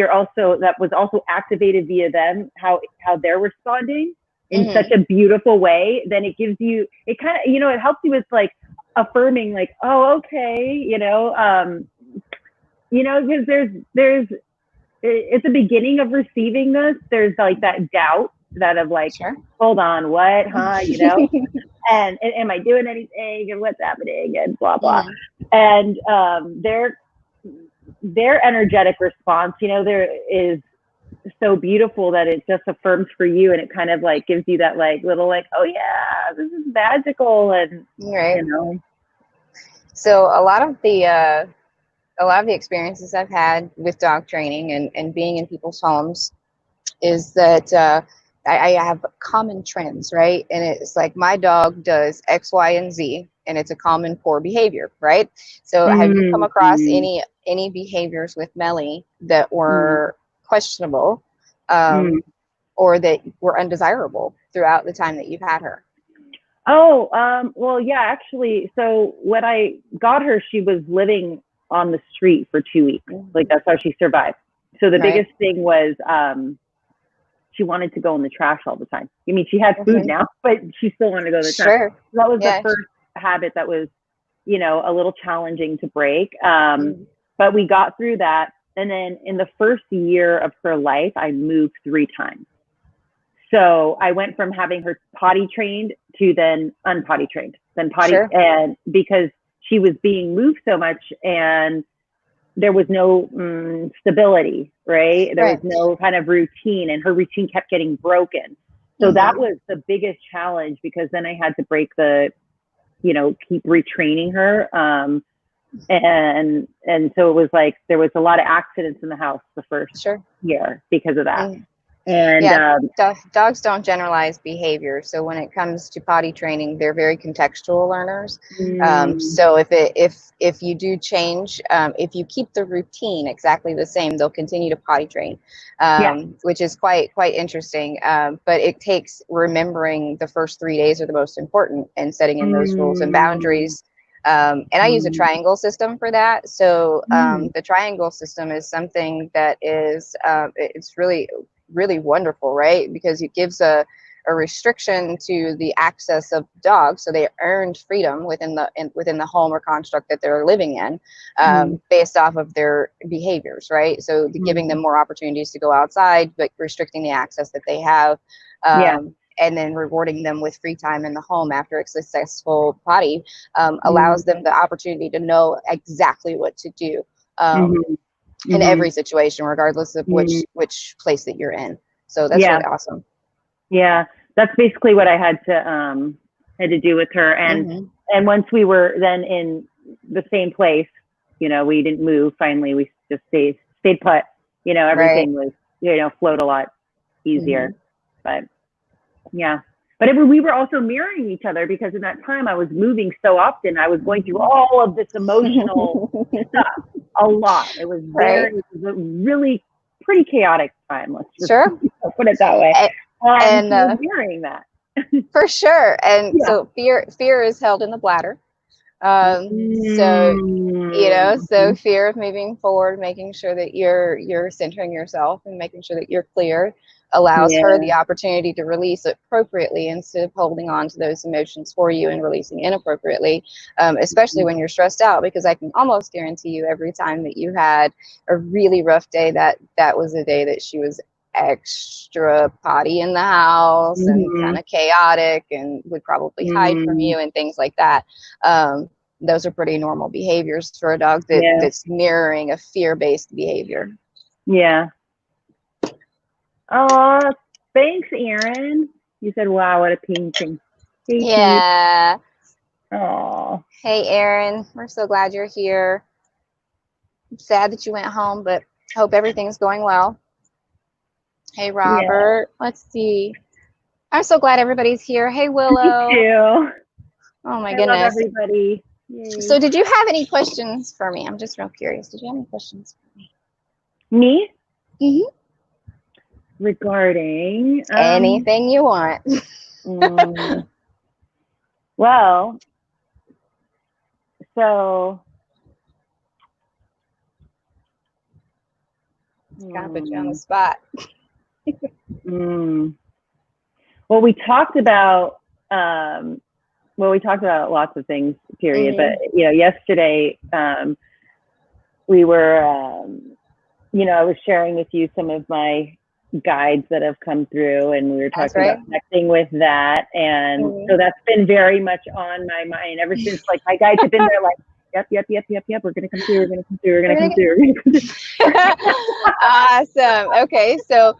was also activated via them, how they're responding in such a beautiful way, then it gives you, it kind of, it helps you with like affirming, like, oh, okay, because there's it's the beginning of receiving this. There's like that doubt that of like, hold on, what, huh, and am I doing anything, and what's happening, and blah blah. And their energetic response, there is so beautiful that it just affirms for you, and it kind of like gives you that like little like, oh yeah, this is magical. And so a lot of the experiences I've had with dog training and being in people's homes is that I have common trends, right? And it's like my dog does X, Y, and Z, and it's a common poor behavior, right? So have you come across any behaviors with Melly that were questionable or that were undesirable throughout the time that you've had her? Oh, well, yeah, actually, so when I got her, she was living on the street for 2 weeks. Like, that's how she survived. So the biggest thing was she wanted to go in the trash all the time. I mean, she had food now, but she still wanted to go in the trash. So that was the first habit that was, a little challenging to break. But we got through that. And then in the first year of her life, I moved 3 times. So I went from having her potty trained to then unpotty trained, then potty, and because she was being moved so much and there was no stability, right? There was no kind of routine, and her routine kept getting broken. So that was the biggest challenge, because then I had to break the, keep retraining her. And so it was like, there was a lot of accidents in the house the first year because of that. And dogs don't generalize behavior. So when it comes to potty training, they're very contextual learners. So if you do change, if you keep the routine exactly the same, they'll continue to potty train, which is quite interesting. But it takes remembering the first 3 days are the most important, and setting in those rules and boundaries. And I use a triangle system for that. So the triangle system is something that is it's really wonderful, right? Because it gives a restriction to the access of dogs, so they earned freedom within the home or construct that they're living in, based off of their behaviors, right? So giving them more opportunities to go outside, but restricting the access that they have. and then rewarding them with free time in the home after a successful potty allows them the opportunity to know exactly what to do in every situation, regardless of which place that you're in. So that's really awesome. Yeah, that's basically what I had to do with her. And once we were then in the same place, you know, we didn't move. Finally, we just stayed put. You know, everything was, you know, flowed a lot easier. But yeah, but we were also mirroring each other, because in that time I was moving so often. I was going through all of this emotional stuff a lot. It was it was a really pretty chaotic time. Let's just put it that way. And mirroring that. For sure. And so fear is held in the bladder. So, you know, so fear of moving forward, making sure that you're centering yourself and making sure that you're clear, allows her the opportunity to release appropriately instead of holding on to those emotions for you and releasing inappropriately, especially when you're stressed out, because I can almost guarantee you every time that you had a really rough day, that was a day that she was extra potty in the house and kind of chaotic and would probably hide from you and things like that. Those are pretty normal behaviors for a dog that's mirroring a fear-based behavior. Yeah. Oh, thanks, Erin. You said, wow, what a painting. Yeah. Oh. Hey, Erin. We're so glad you're here. I'm sad that you went home, but hope everything's going well. Hey, Robert. Let's see. I'm so glad everybody's here. Hey, Willow. Me too. Oh, my I goodness. love everybody. Yay. So did you have any questions for me? I'm just real curious. Did you have any questions for me? Me? Regarding anything you want. Well, so Gotta put you on the spot. Well, we talked about lots of things, period. But you know, yesterday we were you know, I was sharing with you some of my guides that have come through, and we were talking about connecting with that, and so that's been very much on my mind ever since. Like, my guides have been there, like, yep, we're gonna come through, we're gonna come through. Awesome. Okay, so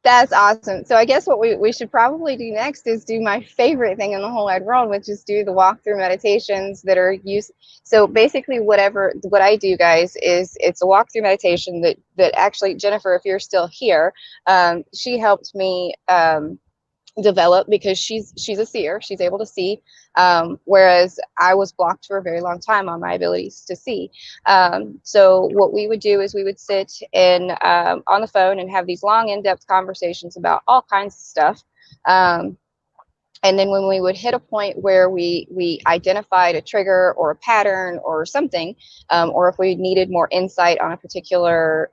that's awesome. So I guess what we should probably do next is do my favorite thing in the whole wide world, which is do the walkthrough meditations that are used. So basically what I do, guys, is it's a walkthrough meditation that actually, Jennifer, if you're still here, she helped me develop, because she's a seer. She's able to see, whereas I was blocked for a very long time on my abilities to see. So what we would do is we would sit in on the phone and have these long, in-depth conversations about all kinds of stuff. And then when we would hit a point where we identified a trigger or a pattern or something, or if we needed more insight on a particular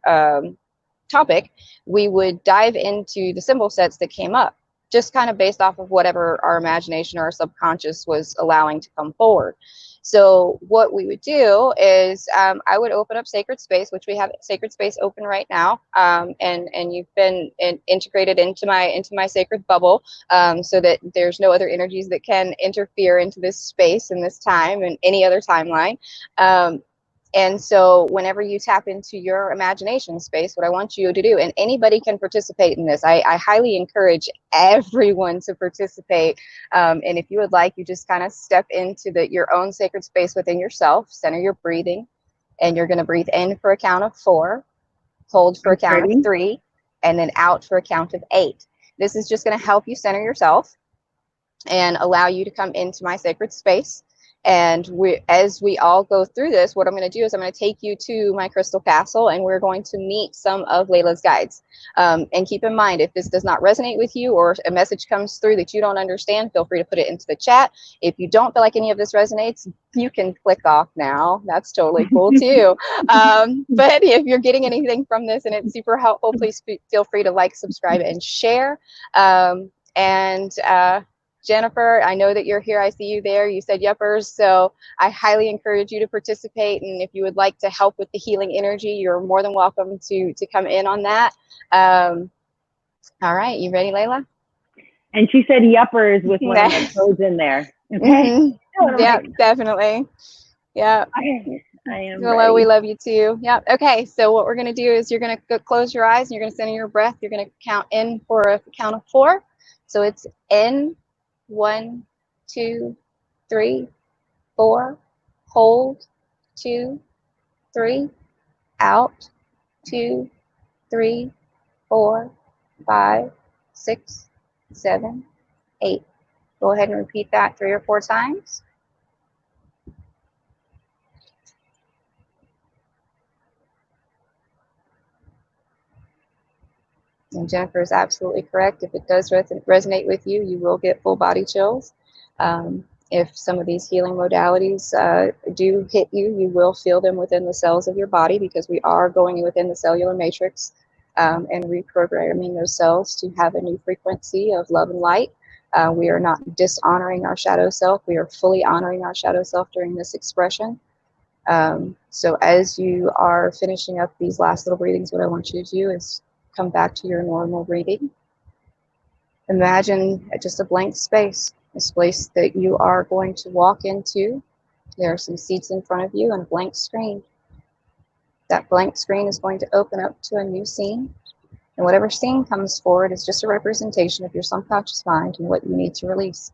topic, we would dive into the symbol sets that came up, just kind of based off of whatever our imagination or our subconscious was allowing to come forward. So what we would do is I would open up Sacred Space, which we have Sacred Space open right now, and you've been integrated into my sacred bubble, so that there's no other energies that can interfere into this space and this time and any other timeline. And so whenever you tap into your imagination space, what I want you to do, and anybody can participate in this, I highly encourage everyone to participate. And if you would like, you just kind of step into your own sacred space within yourself, center your breathing, and you're going to breathe in for a count of 4, hold for a count of 3, and then out for a count of 8. This is just going to help you center yourself and allow you to come into my sacred space. And as we all go through this, what I'm going to do is I'm going to take you to my crystal castle, and we're going to meet some of Layla's guides. And keep in mind, if this does not resonate with you, or a message comes through that you don't understand, feel free to put it into the chat. If you don't feel like any of this resonates, you can click off now. That's totally cool too. But if you're getting anything from this and it's super helpful, please feel free to like, subscribe, and share. Jennifer, I know that you're here. I see you there. You said yuppers. So I highly encourage you to participate. And if you would like to help with the healing energy, you're more than welcome to come in on that. All right, you ready, Layla? And she said yuppers with one of my codes in there. Okay. Mm-hmm. Yeah, definitely. Yeah. I am Hello, ready. we love you too. Yeah. Okay. So what we're going to do is you're going to close your eyes and you're going to center your breath. You're going to count in for a count of 4. So it's in, 1, 2, 3, 4. Hold, 2, 3. Out, 2, 3, 4, 5, 6, 7, 8. Go ahead and repeat that 3 or 4 times. And Jennifer is absolutely correct. If it does resonate with you, you will get full body chills. If some of these healing modalities do hit you, you will feel them within the cells of your body, because we are going within the cellular matrix and reprogramming those cells to have a new frequency of love and light. We are not dishonoring our shadow self. We are fully honoring our shadow self during this expression. So as you are finishing up these last little breathings, what I want you to do is come back to your normal breathing. Imagine just a blank space, a space that you are going to walk into. There are some seats in front of you and a blank screen. That blank screen is going to open up to a new scene. And whatever scene comes forward is just a representation of your subconscious mind and what you need to release.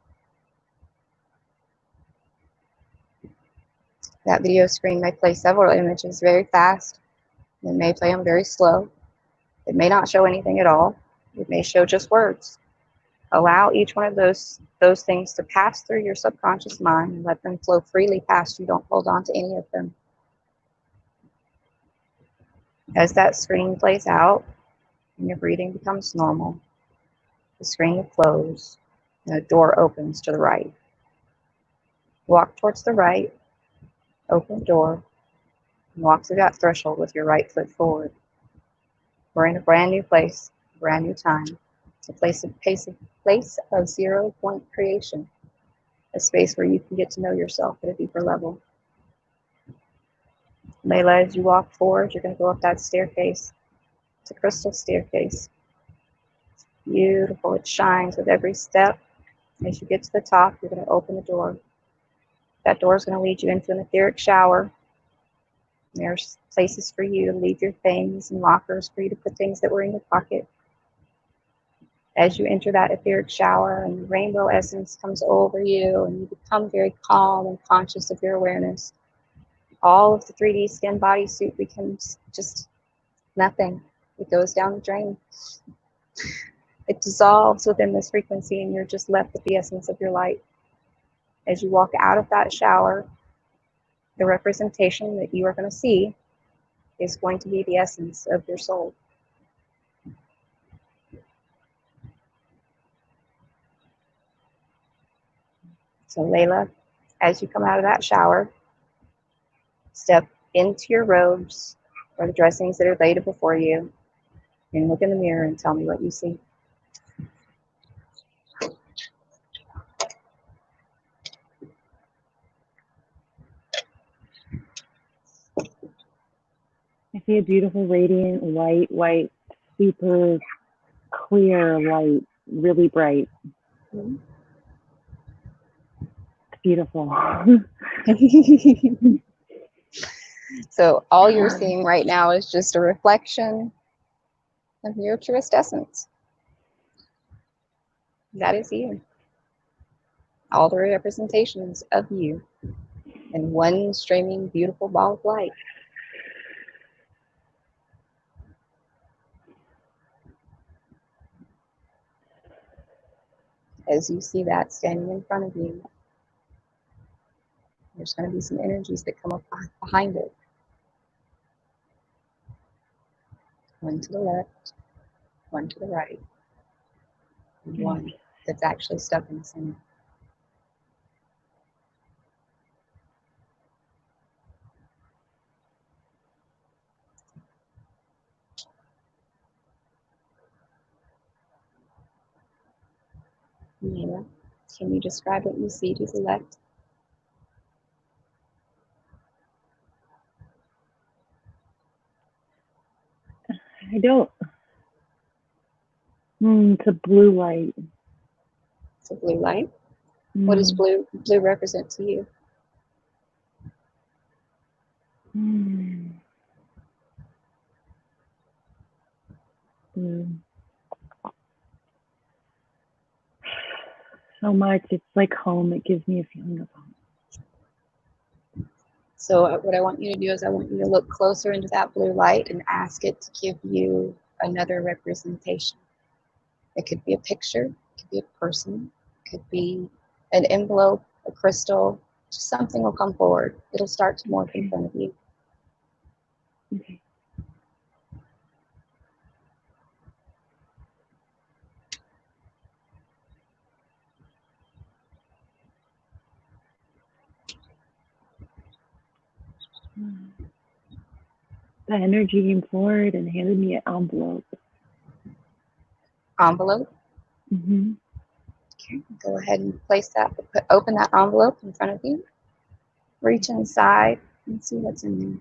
That video screen may play several images very fast. It may play them very slow. It may not show anything at all. It may show just words. Allow each one of those things to pass through your subconscious mind and let them flow freely past you. Don't hold on to any of them. As that screen plays out and your breathing becomes normal, the screen will close and a door opens to the right. Walk towards the right, open the door, and walk through that threshold with your right foot forward. We're in a brand new place, a brand new time. It's a place of 0 point creation, a space where you can get to know yourself at a deeper level. Layla, as you walk forward, you're going to go up that staircase. It's a crystal staircase. Beautiful. It shines with every step. As you get to the top, you're going to open the door. That door is going to lead you into an etheric shower. There's places for you to leave your things and lockers for you to put things that were in your pocket. As you enter that etheric shower and the rainbow essence comes over you and you become very calm and conscious of your awareness, all of the 3D skin bodysuit becomes just nothing. It goes down the drain. It dissolves within this frequency and you're just left with the essence of your light. As you walk out of that shower, the representation that you are going to see is going to be the essence of your soul. So Layla, as you come out of that shower, step into your robes or the dressings that are laid before you and look in the mirror and tell me what you see. I see a beautiful, radiant, white, super clear light, really bright. Mm-hmm. It's beautiful. So all you're seeing right now is just a reflection of your truest essence. That is you. All the representations of you in one streaming, beautiful ball of light. As you see that standing in front of you, there's going to be some energies that come up behind it. One to the left, one to the right, and one that's actually stuck in the center. Nina, can you describe what you see to the left? I don't. It's a blue light. It's a blue light. What does blue represent to you? Blue. So much. It's like home. It gives me a feeling of home. So what I want you to do is I want you to look closer into that blue light and ask it to give you another representation. It could be a picture, it could be a person, it could be an envelope, a crystal, just something will come forward. It'll start to morph in front of you. Okay. The energy came forward and handed me an envelope. Envelope? Mm-hmm. Okay, go ahead and place that, open that envelope in front of you. Reach inside and see what's in there.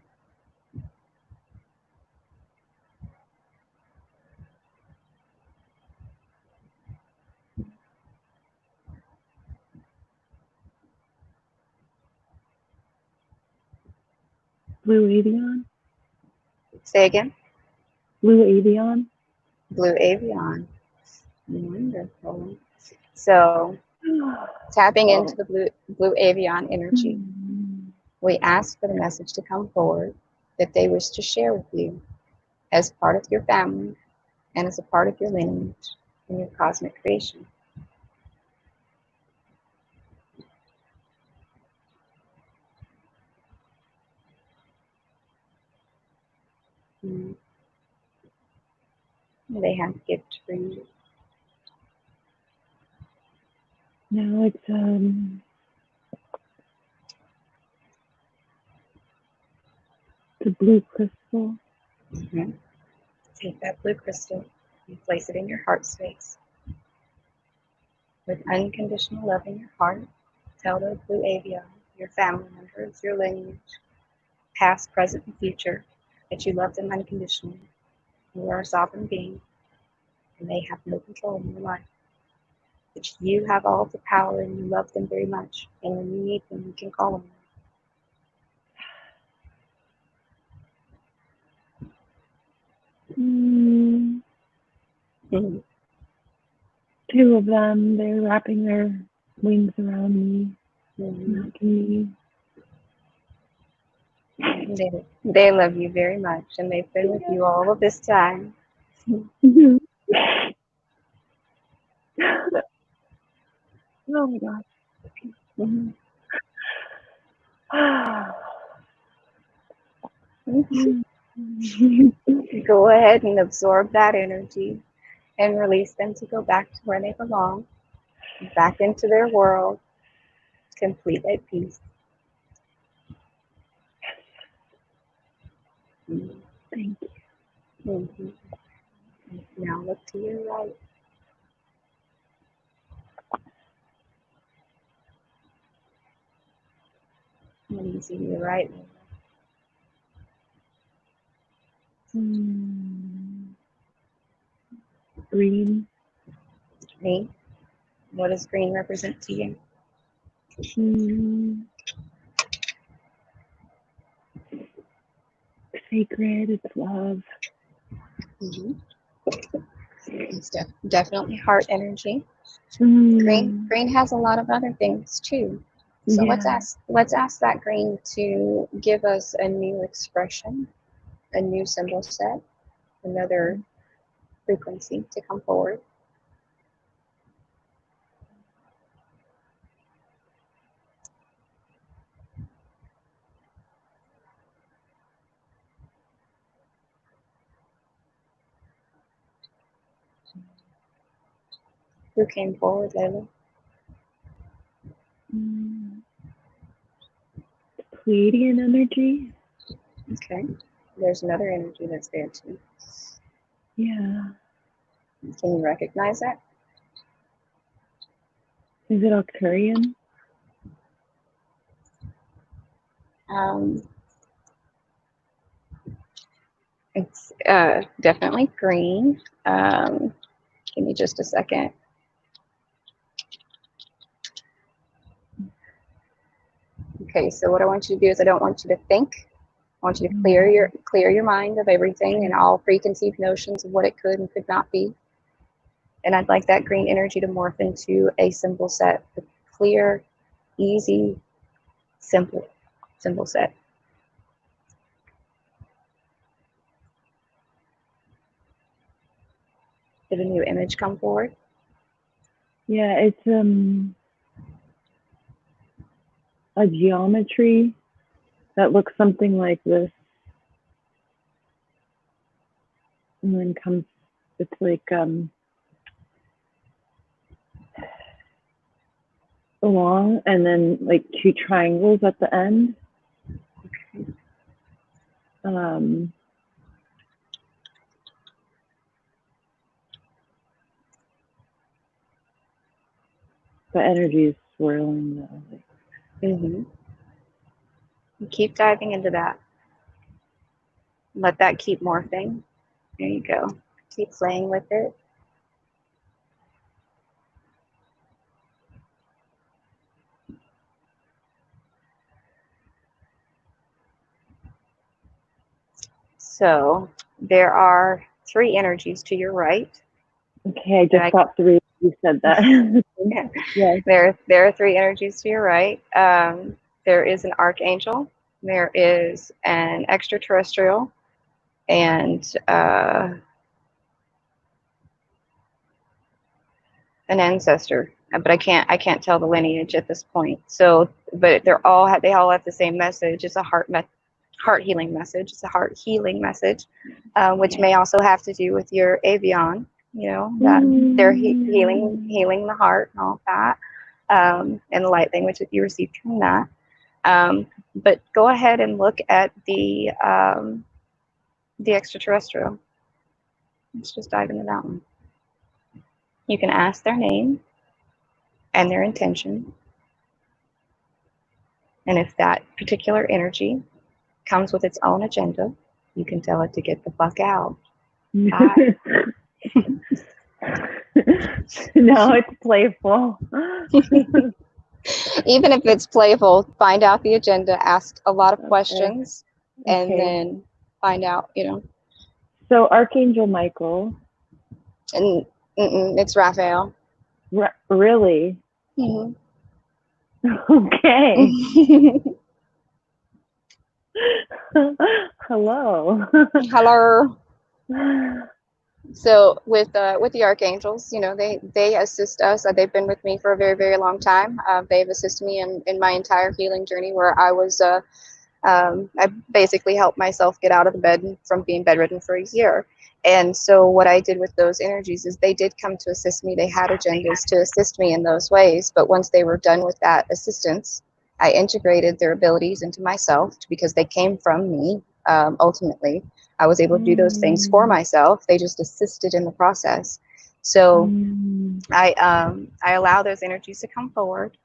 Blue avian? Say again? Blue avian? Blue avian. Wonderful. So, tapping into the blue avian energy, we ask for the message to come forward that they wish to share with you as part of your family and as a part of your lineage and your cosmic creation. They have a gift for you. No, it's the blue crystal. Take that blue crystal and place it in your heart space. With unconditional love in your heart, tell the blue avian, your family members, your lineage, past, present, and future, that you love them unconditionally. You are a sovereign being, and they have no control in your life. That you have all the power and you love them very much. And when you need them, you can call on them. Two of them, they're wrapping their wings around me, hugging me. They love you very much, and they've been with you all of this time. Oh my gosh. Go ahead and absorb that energy and release them to go back to where they belong, back into their world, complete at peace. Thank you. Now look to your right. When you see your right, Green. Green. What does green represent to you? Sacred, it's love. It's definitely heart energy. Green has a lot of other things too. So let's ask that green to give us a new expression, a new symbol set, another frequency to come forward. Who came forward, Layla? Pleiadian energy. Okay. There's another energy that's there too. Yeah. Can you recognize that? Is it Arcturian? It's definitely green. Give me just a second. Okay, so what I want you to do is I don't want you to think. I want you to clear your mind of everything and all preconceived notions of what it could and could not be. And I'd like that green energy to morph into a symbol set, a clear, easy, simple symbol set. Did a new image come forward? Yeah, it's a geometry that looks something like this. And then comes, it's like long, and then like two triangles at the end. Okay. The energy is swirling though. Mm-hmm. Keep diving into that. Let that keep morphing. There you go. Keep playing with it. So there are 3 energies to your right. Okay, I just got 3. You said that. Yeah. There are 3 energies to your right. There is an archangel. There is an extraterrestrial, and an ancestor. But I can't tell the lineage at this point. So, but they all have the same message. It's a heart healing message. It's a heart healing message, which may also have to do with your avion. You know, that they're healing the heart and all that, and the light language that you received from that. But go ahead and look at the extraterrestrial. Let's just dive into that one. You can ask their name and their intention, and if that particular energy comes with its own agenda, you can tell it to get the fuck out. Hi. No, it's playful. Even if it's playful, find out the agenda, ask a lot of questions, and then find out, you know. So Archangel Michael. And it's Raphael. Really? Mm-hmm. Okay. Hello. Hello. So with the archangels, you know, they assist us. They've been with me for a very, very long time. They've assisted me in my entire healing journey, where I was I basically helped myself get out of the bed from being bedridden for a year. And so what I did with those energies is they did come to assist me. They had agendas to assist me in those ways. But once they were done with that assistance, I integrated their abilities into myself, because they came from me. Ultimately, I was able to do those things for myself. They just assisted in the process. So I allow those energies to come forward,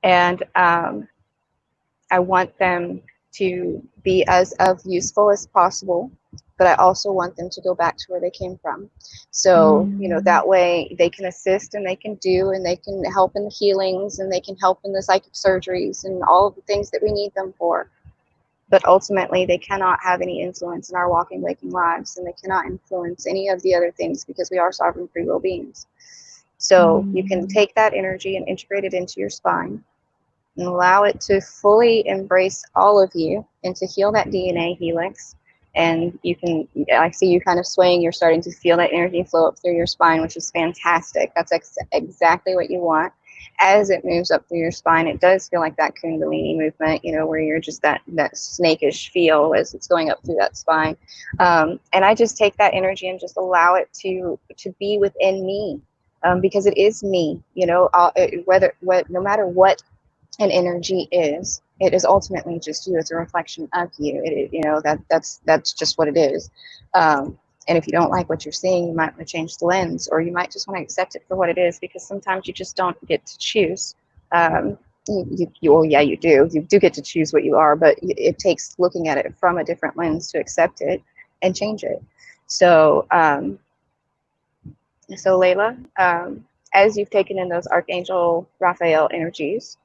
and I want them to be as useful as possible, but I also want them to go back to where they came from. So, you know, that way they can assist and they can do, and they can help in the healings, and they can help in the psychic surgeries and all of the things that we need them for. But ultimately, they cannot have any influence in our walking, waking lives, and they cannot influence any of the other things, because we are sovereign free will beings. So you can take that energy and integrate it into your spine, and allow it to fully embrace all of you, and to heal that DNA helix. And you can, I see you kind of swaying, you're starting to feel that energy flow up through your spine, which is fantastic. That's exactly what you want. As it moves up through your spine, it does feel like that Kundalini movement, you know, where you're just that snakish feel as it's going up through that spine. And I just take that energy and just allow it to be within me, because it is me, you know, no matter what an energy is, it is ultimately just you. It's a reflection of you. You know, that's just what it is. And if you don't like what you're seeing, you might want to change the lens, or you might just want to accept it for what it is, because sometimes you just don't get to choose. You do. You do get to choose what you are, but it takes looking at it from a different lens to accept it and change it. So So Layla, as you've taken in those Archangel Raphael energies,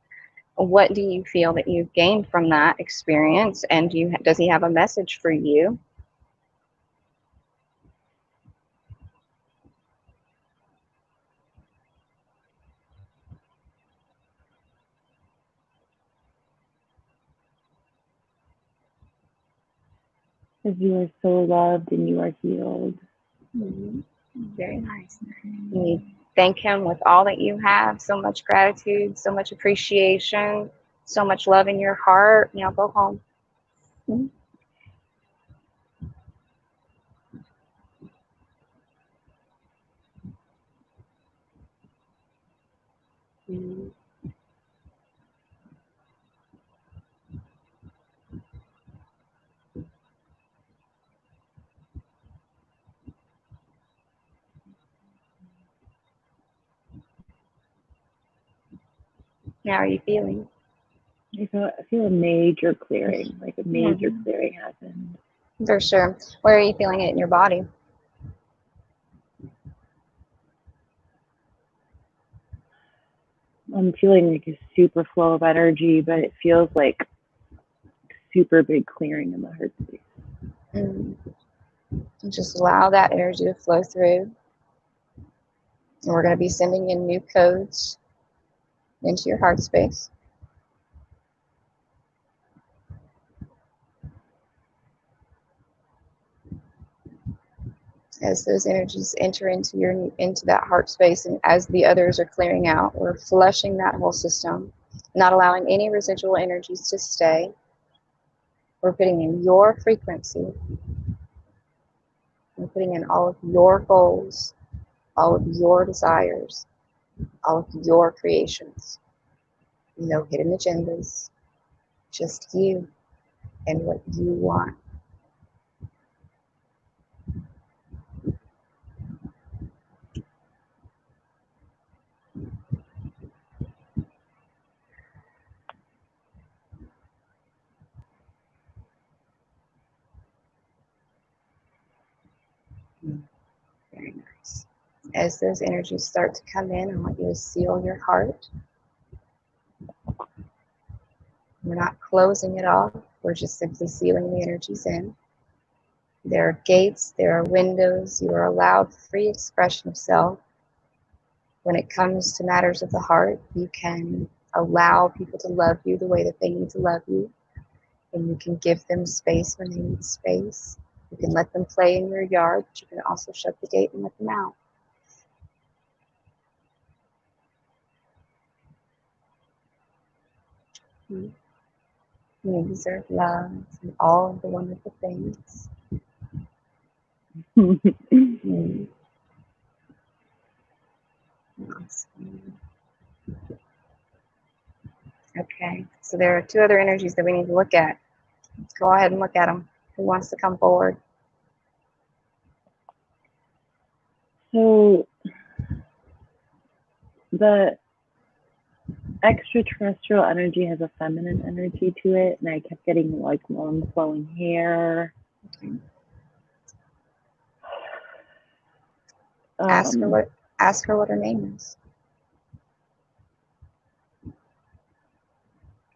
what do you feel that you've gained from that experience? And does he have a message for you? Because you are so loved and you are healed. Mm-hmm. Very nice. You thank him with all that you have, so much gratitude, so much appreciation, so much love in your heart. Now go home. Mm-hmm. Mm-hmm. How are you feeling? I feel a major clearing, like a major clearing happened. For sure. Where are you feeling it in your body? I'm feeling like a super flow of energy, but it feels like super big clearing in the heart space. Mm. Just allow that energy to flow through. And we're going to be sending in new codes into your heart space. As those energies enter into that heart space, and as the others are clearing out, we're flushing that whole system, not allowing any residual energies to stay. We're putting in your frequency. We're putting in all of your goals, all of your desires, all of your creations. No hidden agendas, just you and what you want. Very nice. As those energies start to come in, I want you to seal your heart. We're not closing it off. We're just simply sealing the energies in. There are gates, there are windows. You are allowed free expression of self. When it comes to matters of the heart, you can allow people to love you the way that they need to love you. And you can give them space when they need space. You can let them play in your yard, but you can also shut the gate and let them out. You deserve love and all of the wonderful things. Awesome. Okay, so there are two other energies that we need to look at. Let's go ahead and look at them. Who wants to come forward? So the extraterrestrial energy has a feminine energy to it, and I kept getting like long flowing hair. Okay. Ask her what her name is.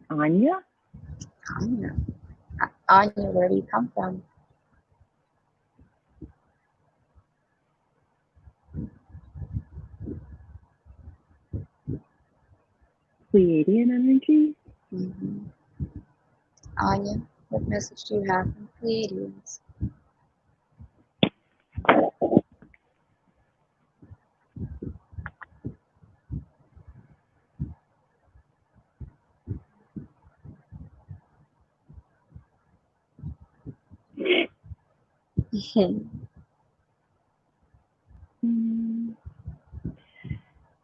Anya? Anya. Anya, where do you come from? Pleiadian energy? Mm-hmm. Anya, what message do you have from Pleiadians?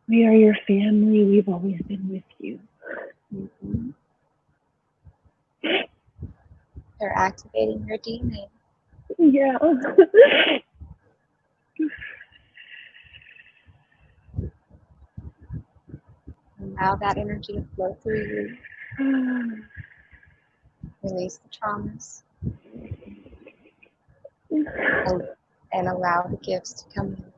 We are your family. We've always been with you. Mm-hmm. They're activating your DNA. Yeah. Allow that energy to flow through you. Release the traumas. And allow the gifts to come in.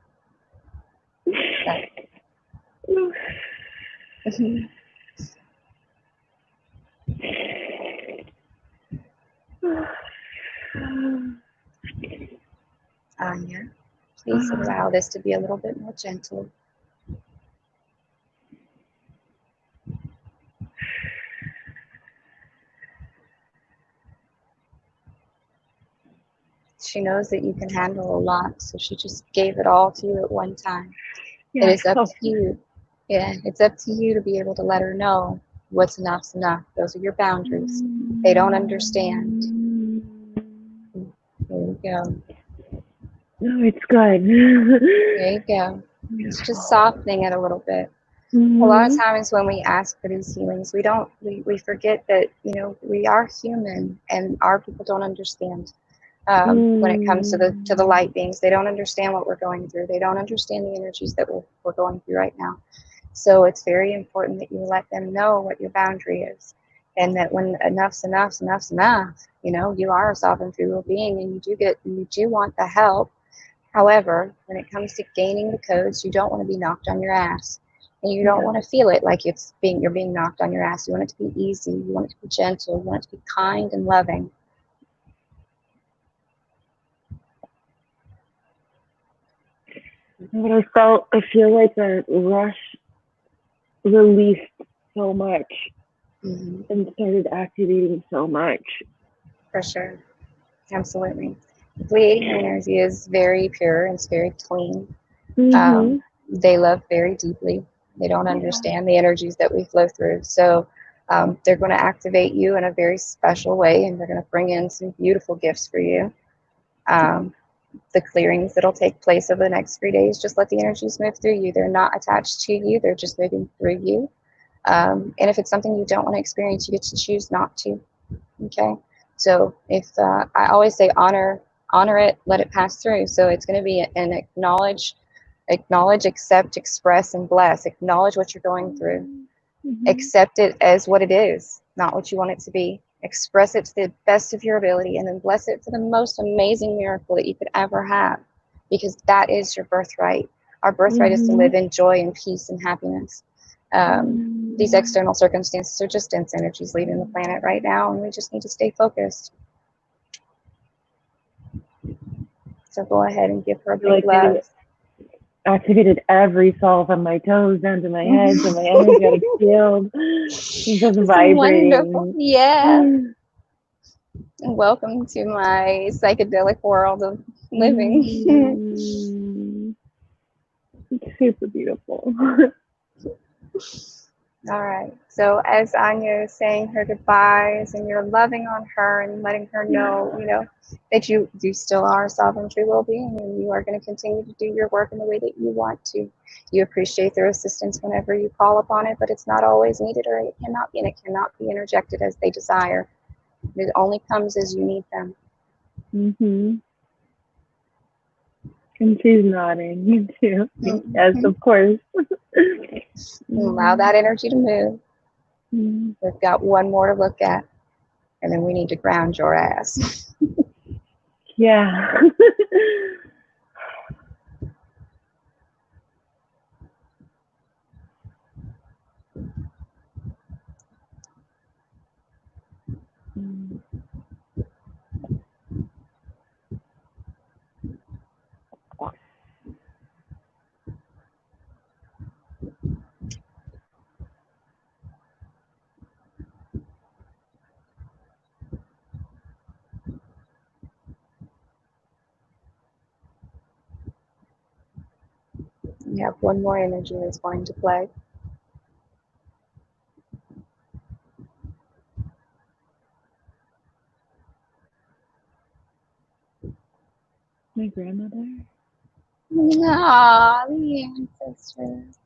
Anya, please allow this to be a little bit more gentle. She knows that you can handle a lot, so she just gave it all to you at one time. It is up to you. Yeah, it's up to you to be able to let her know what's enough's enough. Those are your boundaries. They don't understand. There you go. No, it's good. There you go. It's just softening it a little bit. A lot of times when we ask for these healings, we forget that, you know, we are human and our people don't understand. When it comes to the light beings, they don't understand what we're going through. They don't understand the energies that we're going through right now. So it's very important that you let them know what your boundary is, and that when enough's enough, you know, you are a sovereign free will being, and you do want the help. However, when it comes to gaining the codes, you don't want to be knocked on your ass, and you don't want to feel it like you're being knocked on your ass. You want it to be easy. You want it to be gentle. You want it to be kind and loving. But I feel like the rush released so much and started activating so much. For sure. Absolutely. Pleiadian energy is very pure and it's very clean. They love very deeply. They don't understand the energies that we flow through. So they're going to activate you in a very special way, and they're going to bring in some beautiful gifts for you. The clearings that'll take place over the next 3 days, just let the energies move through you. They're not attached to you. They're just moving through you. And if it's something you don't want to experience, you get to choose not to. Okay? So if I always say honor it, let it pass through. So it's going to be an acknowledge, accept, express, and bless. Acknowledge what you're going through. Accept it as what it is, not what you want it to be. Express it to the best of your ability, and then bless it for the most amazing miracle that you could ever have, because that is your birthright. Our birthright is to live in joy and peace and happiness. These external circumstances are just dense energies leaving the planet right now, and we just need to stay focused. So go ahead and give her a big love. Activated every cell from my toes down to my head, to my energetic field. It's just vibrating. Wonderful. Yeah. And welcome to my psychedelic world of living. It's super beautiful. All right. So as Anya is saying her goodbyes, and you're loving on her and letting her know, you know, that you still are a sovereign true will being, and you are going to continue to do your work in the way that you want to. You appreciate their assistance whenever you call upon it, but it's not always needed, or it cannot be interjected as they desire. It only comes as you need them. And she's nodding too. Yes, of course. Allow that energy to move. We've got one more to look at, and then we need to ground your ass. Yeah. We have one more energy that's going to play. My grandmother? Ah, the ancestors.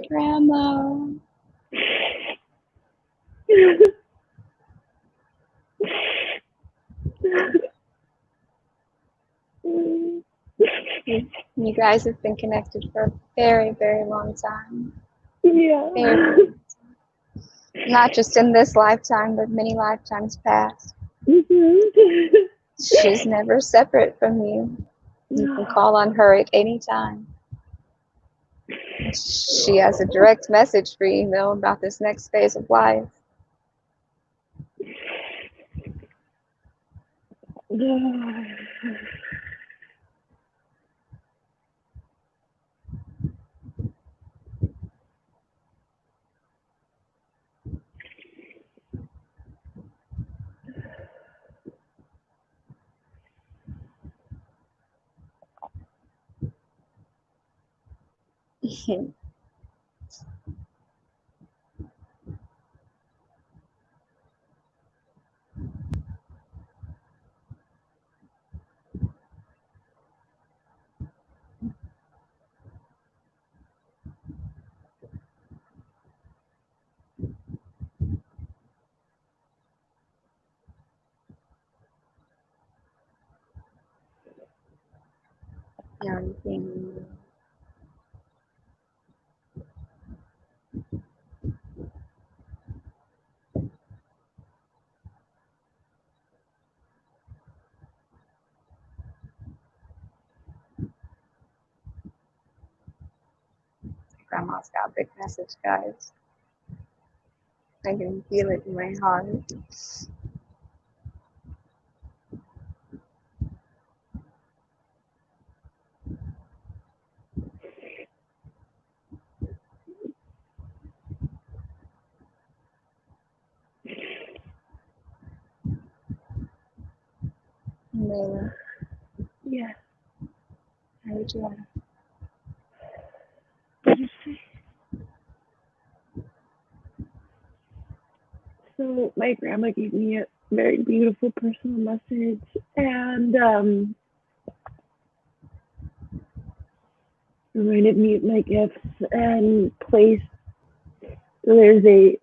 Grandma. You guys have been connected for a very, very long time. Yeah. Very, very long time. Not just in this lifetime, but many lifetimes past. She's never separate from you. You can call on her at any time. She has a direct message for you, though, about this next phase of life. Everything. Grandma's got a big message, guys. I can feel it in my heart. Layla, Yeah. how would you want to? So my grandma gave me a very beautiful personal message, and reminded me of my gifts and placed. There's a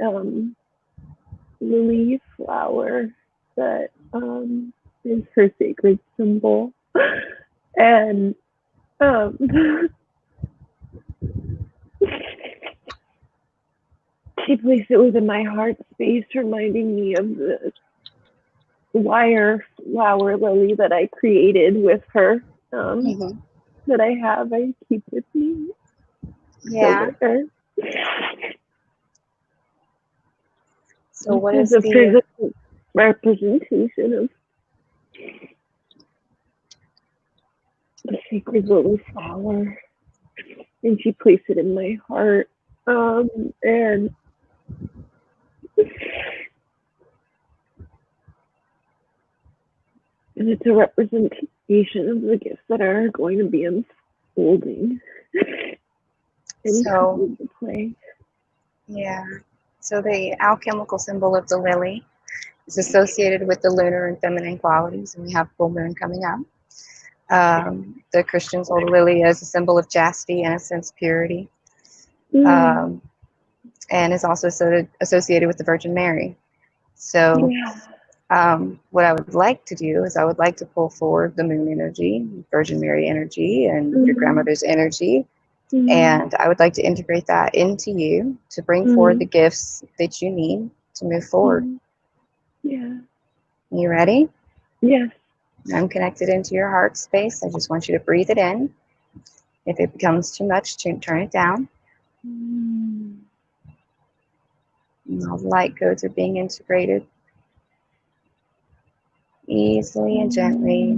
lily flower that is her sacred symbol, and she placed it within my heart space, reminding me of the wire flower lily that I created with her. That I have, I keep with me. Yeah. So what is a the physical representation of the sacred lily flower? And she placed it in my heart. And it's a representation of the gifts that are going to be unfolding and coming into play. Yeah. So the alchemical symbol of the lily is associated with the lunar and feminine qualities, and we have full moon coming up. The Christians hold the lily as a symbol of chastity, innocence, purity, and is also associated with the Virgin Mary. So what I would like to do is I would like to pull forward the moon energy, Virgin Mary energy, and your grandmother's energy. And I would like to integrate that into you to bring forward the gifts that you need to move forward. Yeah. You ready? Yes. I'm connected into your heart space. I just want you to breathe it in. If it becomes too much, turn it down. And all the light codes are being integrated easily and gently,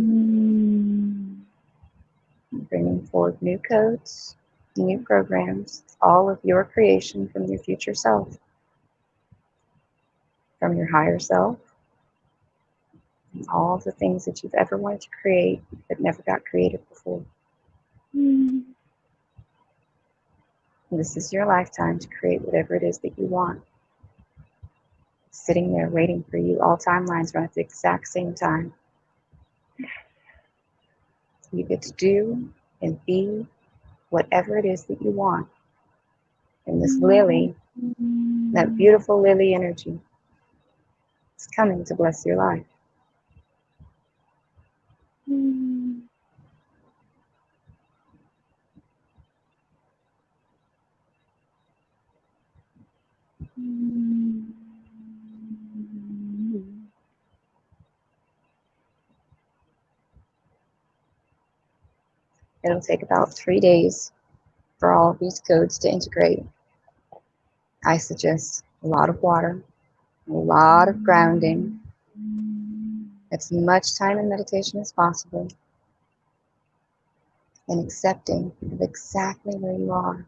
bringing forward new codes, new programs, all of your creation from your future self, from your higher self, and all the things that you've ever wanted to create that never got created before. And this is your lifetime to create whatever it is that you want. Sitting there waiting for you. All timelines run at the exact same time. You get to do and be whatever it is that you want. And this lily, that beautiful lily energy, is coming to bless your life. It'll take about 3 days for all of these codes to integrate. I suggest a lot of water, a lot of grounding, as much time in meditation as possible, and accepting of exactly where you are.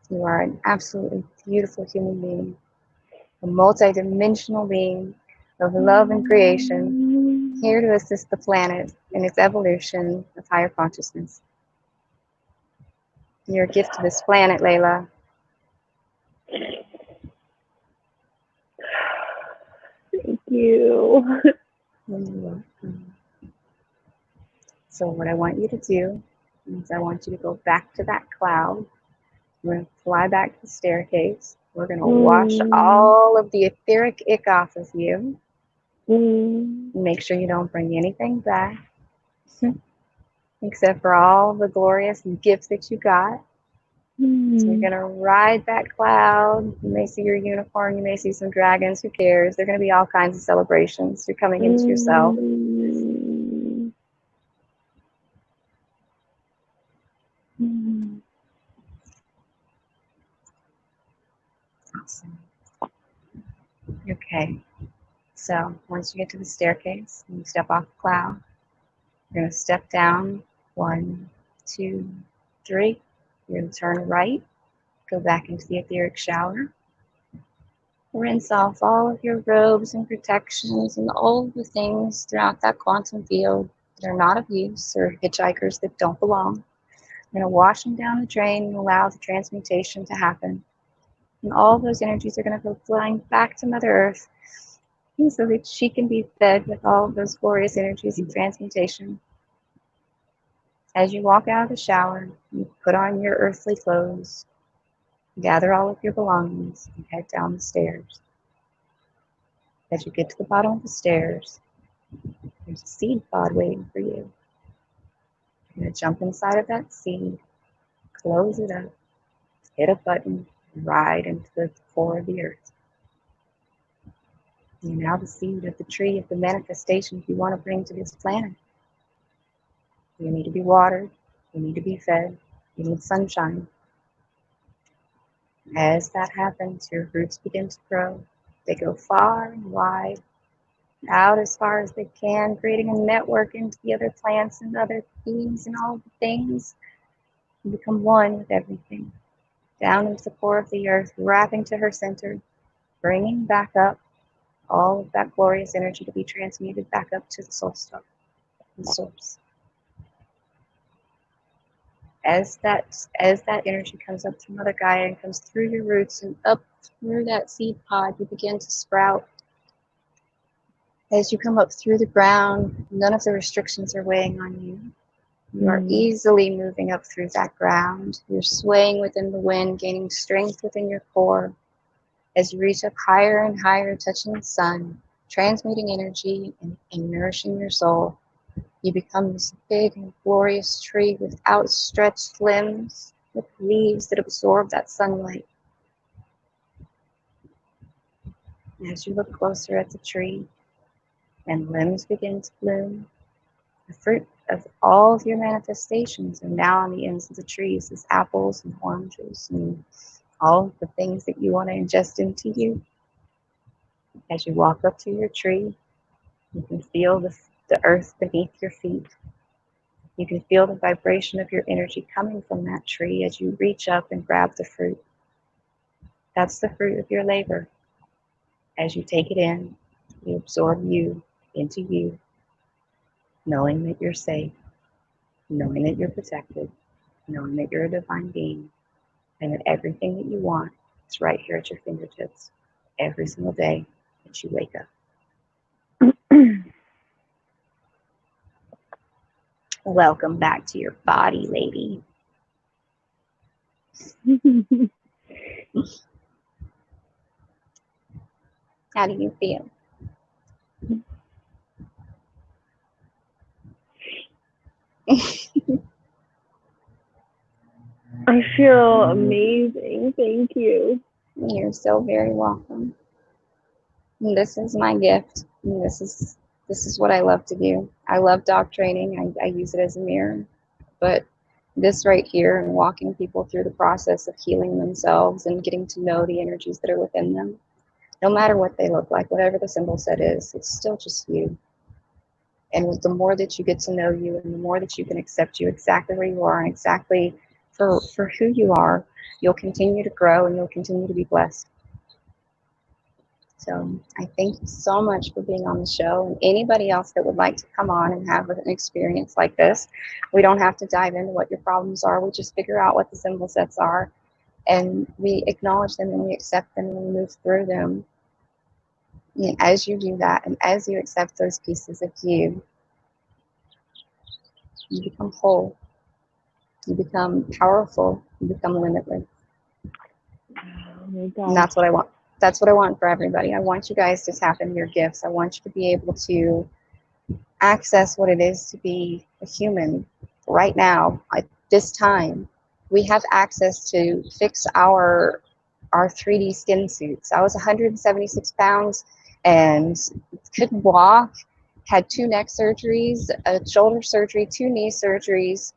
You are an absolutely beautiful human being, a multidimensional being of love and creation, here to assist the planet in its evolution of higher consciousness. You're a gift to this planet, Layla. Thank you. You're welcome. So what I want you to do is I want you to go back to that cloud. We're going to fly back to the staircase. We're going to wash all of the etheric ick off of you. Make sure you don't bring anything back except for all the glorious gifts that you got. So you're going to ride that cloud. You may see your unicorn. You may see some dragons. Who cares? There are going to be all kinds of celebrations. You're coming into yourself. Awesome. Okay. So once you get to the staircase, you step off the cloud. You're going to step down 1, 2, 3. You're going to turn right, go back into the etheric shower. Rinse off all of your robes and protections and all of the things throughout that quantum field that are not of use or hitchhikers that don't belong. You're going to wash them down the drain and allow the transmutation to happen. And all of those energies are going to go flying back to Mother Earth so that she can be fed with all of those glorious energies of transmutation. As you walk out of the shower, you put on your earthly clothes, gather all of your belongings, and head down the stairs. As you get to the bottom of the stairs, there's a seed pod waiting for you. You're going to jump inside of that seed, close it up, hit a button, and ride into the core of the earth. You're now the seed of the tree of the manifestation you want to bring to this planet. You need to be watered. You need to be fed. You need sunshine. As that happens, your roots begin to grow. They go far and wide, out as far as they can, creating a network into the other plants and other beings and all the things. You become one with everything. Down into the core of the earth, wrapping to her center, bringing back up all of that glorious energy to be transmuted back up to the soul star, the source. As that energy comes up through Mother Gaia and comes through your roots and up through that seed pod, you begin to sprout. As you come up through the ground, none of the restrictions are weighing on you. You are easily moving up through that ground. You're swaying within the wind, gaining strength within your core. As you reach up higher and higher, touching the sun, transmuting energy and nourishing your soul, you become this big and glorious tree with outstretched limbs, with leaves that absorb that sunlight. As you look closer at the tree and limbs begin to bloom, the fruit of all of your manifestations are now on the ends of the trees as apples and oranges and all of the things that you want to ingest into you. As you walk up to your tree, you can feel the earth beneath your feet. You can feel the vibration of your energy coming from that tree as you reach up and grab the fruit. That's the fruit of your labor. As you take it in, you absorb you into you, knowing that you're safe, knowing that you're protected, knowing that you're a divine being, and that everything that you want is right here at your fingertips every single day that you wake up. Welcome back to your body, lady. How do you feel? I feel amazing. Thank you. You're so very welcome. And this is my gift. And this is This is what I love to do. I love dog training. I use it as a mirror. But this right here and walking people through the process of healing themselves and getting to know the energies that are within them, no matter what they look like, whatever the symbol set is, it's still just you. And the more that you get to know you and the more that you can accept you exactly where you are and exactly for who you are, you'll continue to grow and you'll continue to be blessed. So I thank you so much for being on the show. And anybody else that would like to come on and have an experience like this, we don't have to dive into what your problems are. We just figure out what the symbol sets are and we acknowledge them and we accept them and we move through them. And as you do that and as you accept those pieces of you, you become whole, you become powerful, you become limitless. Oh my God. And that's what I want. That's what I want for everybody. I want you guys to tap into your gifts. I want you to be able to access what it is to be a human right now at this time. We have access to fix our 3D skin suits. I was 176 pounds and couldn't walk, had 2 neck surgeries, a shoulder surgery, 2 knee surgeries.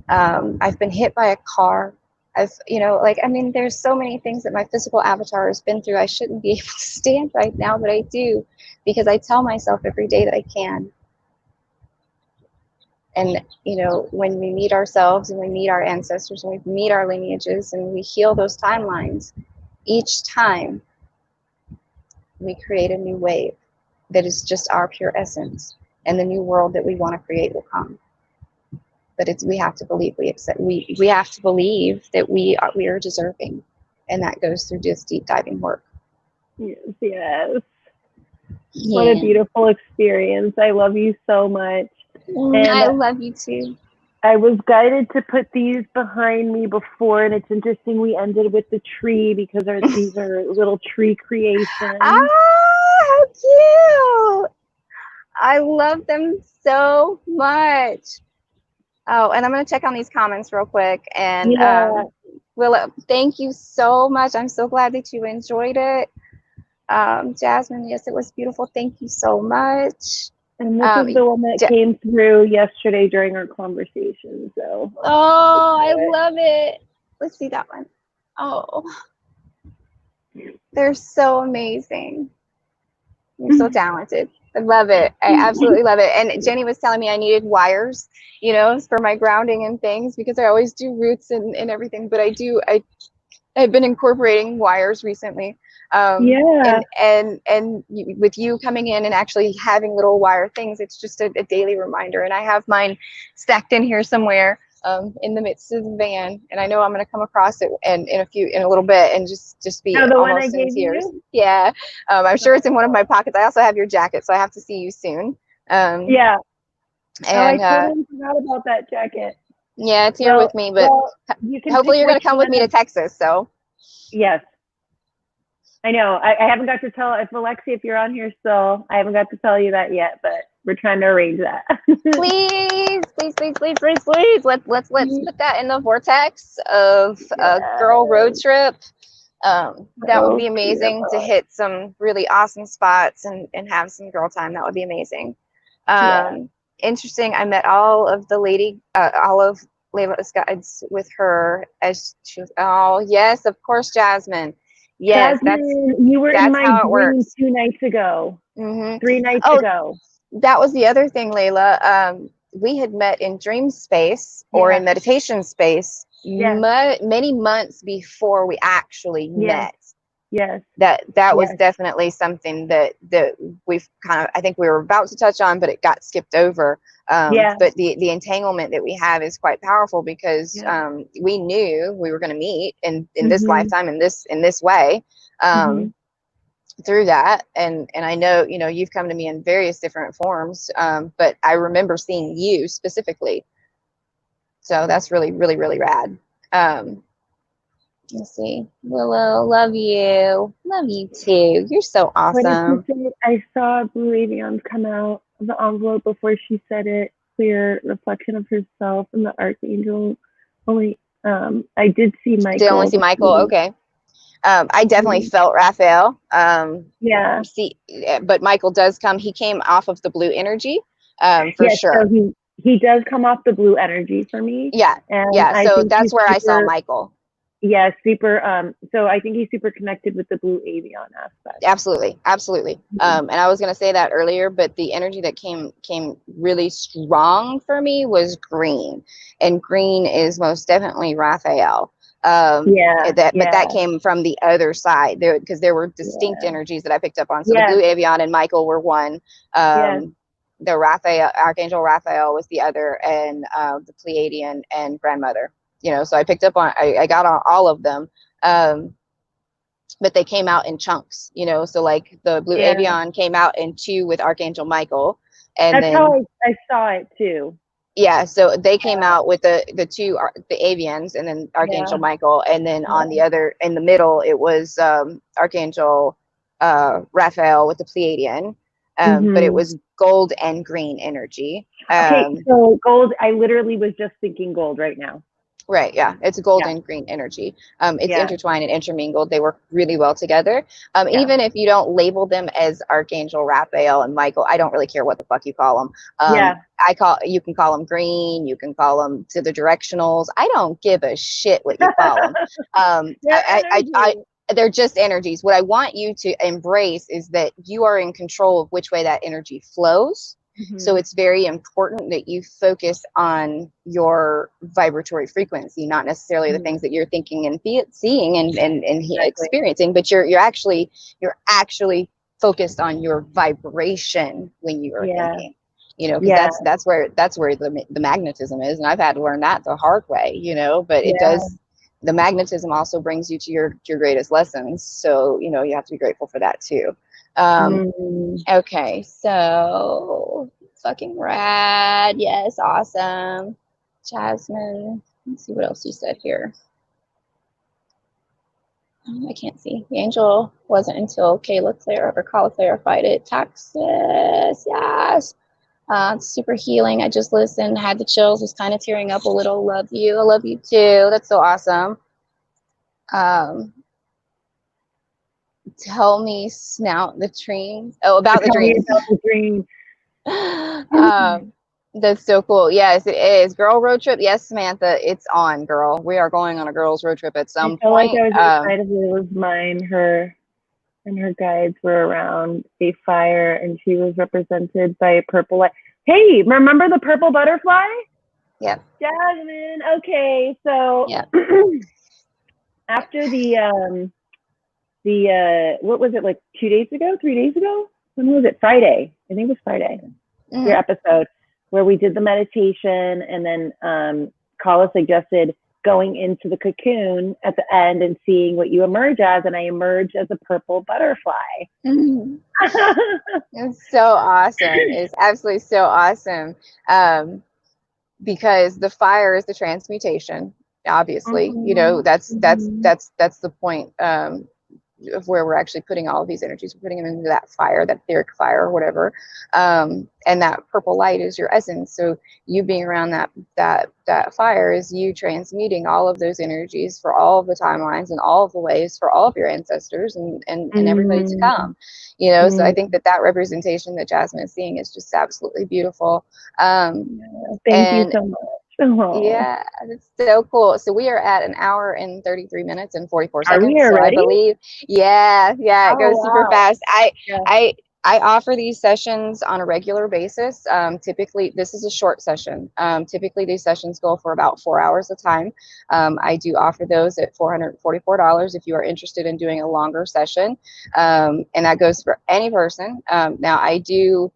I've been hit by a car. There's so many things that my physical avatar has been through. I shouldn't be able to stand right now, but I do because I tell myself every day that I can. And, when we meet ourselves and we meet our ancestors and we meet our lineages and we heal those timelines, each time we create a new wave that is just our pure essence, and the new world that we want to create will come. But we have to believe we have to believe that we are deserving, and that goes through just deep diving work. Yes. What a beautiful experience. I love you so much. And I love you too. I was guided to put these behind me before, and it's interesting we ended with the tree because these are little tree creations. Ah, how cute! I love them so much. Oh, and I'm going to check on these comments real quick. And Willa, thank you so much. I'm so glad that you enjoyed it. Jasmine, yes, it was beautiful. Thank you so much. And this is the one that came through yesterday during our conversation. So. Oh, I love it. Let's see that one. Oh, they're so amazing. You're so talented. I love it. I absolutely love it. And Jenny was telling me I needed wires, for my grounding and things because I always do roots and everything. But I've been incorporating wires recently. And with you coming in and actually having little wire things, it's just a daily reminder. And I have mine stacked in here somewhere in the midst of the van, and I know I'm going to come across it in a little bit and just be almost in tears. Yeah, I'm sure it's in one of my pockets. I also have your jacket, so I have to see you soon. And I totally forgot about that jacket. Yeah, it's here with me, but hopefully you're going to come with me to Texas. So yes. I know. I haven't got to tell Alexia, if you're on here still, I haven't got to tell you that yet, but we're trying to arrange that. please. Let's put that in the vortex of a girl road trip. That would be amazing to hit some really awesome spots and have some girl time. That would be amazing. Interesting. I met all of Layla's guides with her as she was. Oh yes, of course, Jasmine. Yes, you were in my dream 2 nights ago. 3 nights ago. That was the other thing, Layla. We had met in dream space or in meditation space many months before we actually met. Yes. That was definitely something that we've I think we were about to touch on, but it got skipped over. But the entanglement that we have is quite powerful because we knew we were going to meet in this lifetime in this way through that. And I know, you've come to me in various different forms, but I remember seeing you specifically. So that's really, really, really rad. Let's see. Willow, love you. Love you too. You're so awesome. I saw Blue Avions come out of the envelope before she said it. Clear reflection of herself and the archangel. I did see Michael. Did only see Michael. Okay. I definitely felt Raphael. Yeah. See, but Michael does come. He came off of the blue energy, for Yes, sure. so he does come off the blue energy for me. Yeah, And yeah. I So think that's he's where I saw super, Michael. yeah, super. So I think he's super connected with the blue avian aspect. Absolutely, absolutely. And I was gonna say that earlier, but the energy that came really strong for me was green, and green is most definitely Raphael. But that came from the other side there, because there were distinct energies that I picked up on. So the blue avian and Michael were one. The Raphael, Archangel Raphael was the other, and the Pleiadian and grandmother. You know, so I picked up on, I got on all of them. But they came out in chunks, you know, so like the blue avian came out in 2 with Archangel Michael, and that's then how I saw it too. Yeah, so they came out with the 2 the avians, and then Archangel Michael, and then on the other, in the middle, it was Archangel Raphael with the Pleiadian, but it was gold and green energy. Okay, so gold, I literally was just thinking gold right now. Right, yeah, it's gold and green energy. It's intertwined and intermingled. They work really well together. Even if you don't label them as Archangel Raphael and Michael, I don't really care what the fuck you call them. You can call them green, you can call them to the directionals. I don't give a shit what you call them. They're just energies. What I want you to embrace is that you are in control of which way that energy flows. So it's very important that you focus on your vibratory frequency, not necessarily the things that you're thinking and seeing and experiencing, but you're actually focused on your vibration when you are thinking. You know, because that's where the magnetism is, and I've had to learn that the hard way. You know, but it does. The magnetism also brings you to your greatest lessons. So you know, you have to be grateful for that too. Okay, so fucking rad. Yes, awesome. Jasmine. Let's see what else you said here. I can't see. The angel wasn't until Khala clarified it. Texas, yes. Super healing. I just listened, had the chills, was kind of tearing up a little. Love you. I love you too. That's so awesome. Tell me, snout the dreams. Oh, about the dreams. About the dreams. That's so cool. Yes, it is. Girl road trip. Yes, Samantha, it's on, girl. We are going on a girls road trip at some point. Like I was excited. It was mine. Her and her guides were around a fire, and she was represented by a purple light. Hey, remember the purple butterfly? Yep. Jasmine. Okay, so after the what was it, like 2 days ago, 3 days ago? When was it? Friday. I think it was Friday. Your episode where we did the meditation, and then Khala suggested going into the cocoon at the end and seeing what you emerge as, and I emerged as a purple butterfly. It's so awesome. It's absolutely so awesome. Because the fire is the transmutation, obviously. You know, that's the point of where we're actually putting all of these energies. We're putting them into that fire, that etheric fire or whatever. And that purple light is your essence. So you being around that fire is you transmuting all of those energies for all of the timelines and all of the ways for all of your ancestors and everybody to come. You know, so I think that representation that Jasmine is seeing is just absolutely beautiful. Thank you so much. Yeah, it's so cool. So we are at 1 hour and 33 minutes and 44 seconds. Are we already? So I believe, it goes super fast. I offer these sessions on a regular basis. Typically, this is a short session. Typically, these sessions go for about 4 hours a time. I do offer those at $444 if you are interested in doing a longer session. And that goes for any person. Now, I do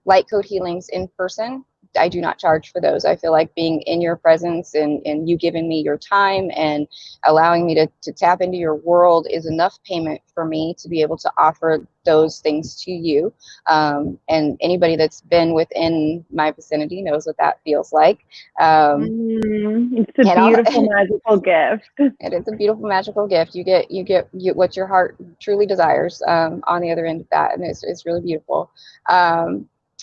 light code healings in person. I do not charge for those. I feel like being in your presence and you giving me your time and allowing me to tap into your world is enough payment for me to be able to offer those things to you. And anybody that's been within my vicinity knows what that feels like. It's a beautiful magical gift. It is a beautiful magical gift. You get what your heart truly desires on the other end of that, and it's really beautiful.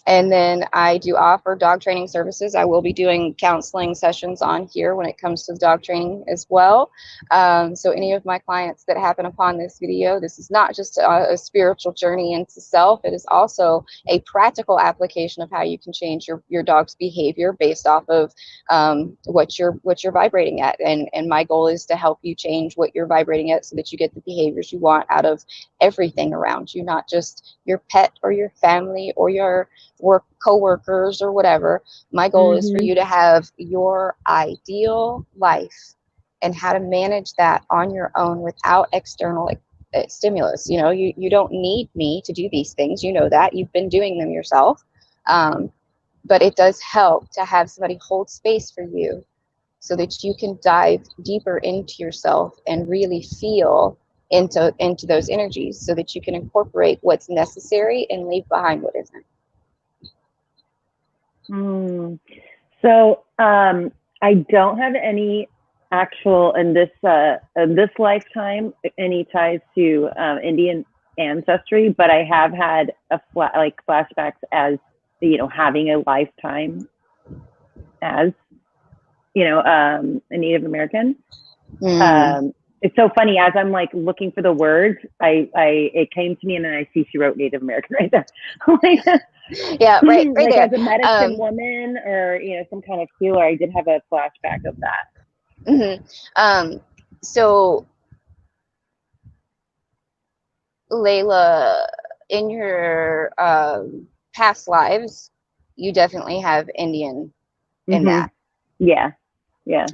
And then I do offer dog training services. I will be doing counseling sessions on here when it comes to the dog training as well. So any of my clients that happen upon this video, this is not just a spiritual journey into self. It is also a practical application of how you can change your dog's behavior based off of what you're vibrating at. And my goal is to help you change what you're vibrating at so that you get the behaviors you want out of everything around you, not just your pet or your family or your work co-workers or whatever. My goal is for you to have your ideal life and how to manage that on your own without external stimulus. You know, you don't need me to do these things. You know that. You've been doing them yourself. But it does help to have somebody hold space for you so that you can dive deeper into yourself and really feel into those energies so that you can incorporate what's necessary and leave behind what isn't. So I don't have any actual in this lifetime any ties to Indian ancestry, but I have had flashbacks as having a lifetime as a Native American. It's so funny, as I'm like looking for the words, it came to me, and then I see she wrote Native American right there. Yeah, right like there. As a medicine woman or some kind of healer, I did have a flashback of that. So Layla, in your past lives, you definitely have Indian in that. Yeah,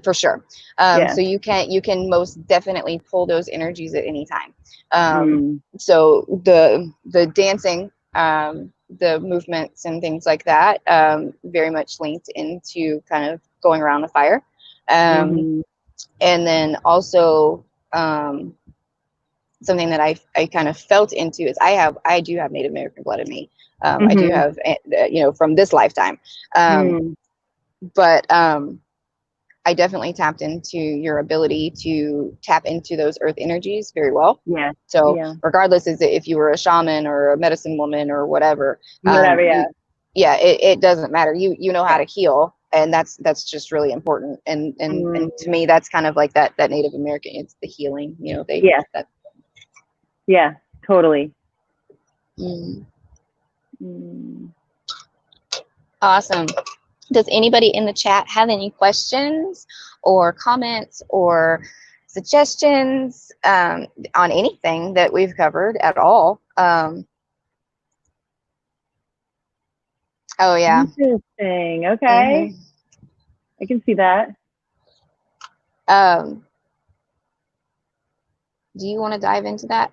for sure. So you can most definitely pull those energies at any time. So the dancing, the movements and things like that, very much linked into kind of going around the fire. And then also something that I kind of felt into is I do have Native American blood in me. I do have, from this lifetime. But I definitely tapped into your ability to tap into those earth energies very well. Yeah. So regardless if you were a shaman or a medicine woman or whatever, it doesn't matter. You know how to heal, and that's just really important. And to me, that's kind of like that Native American. It's the healing. Yeah, totally. Awesome. Does anybody in the chat have any questions or comments or suggestions on anything that we've covered at all? Oh, yeah. Interesting. Okay. I can see that. Do you want to dive into that?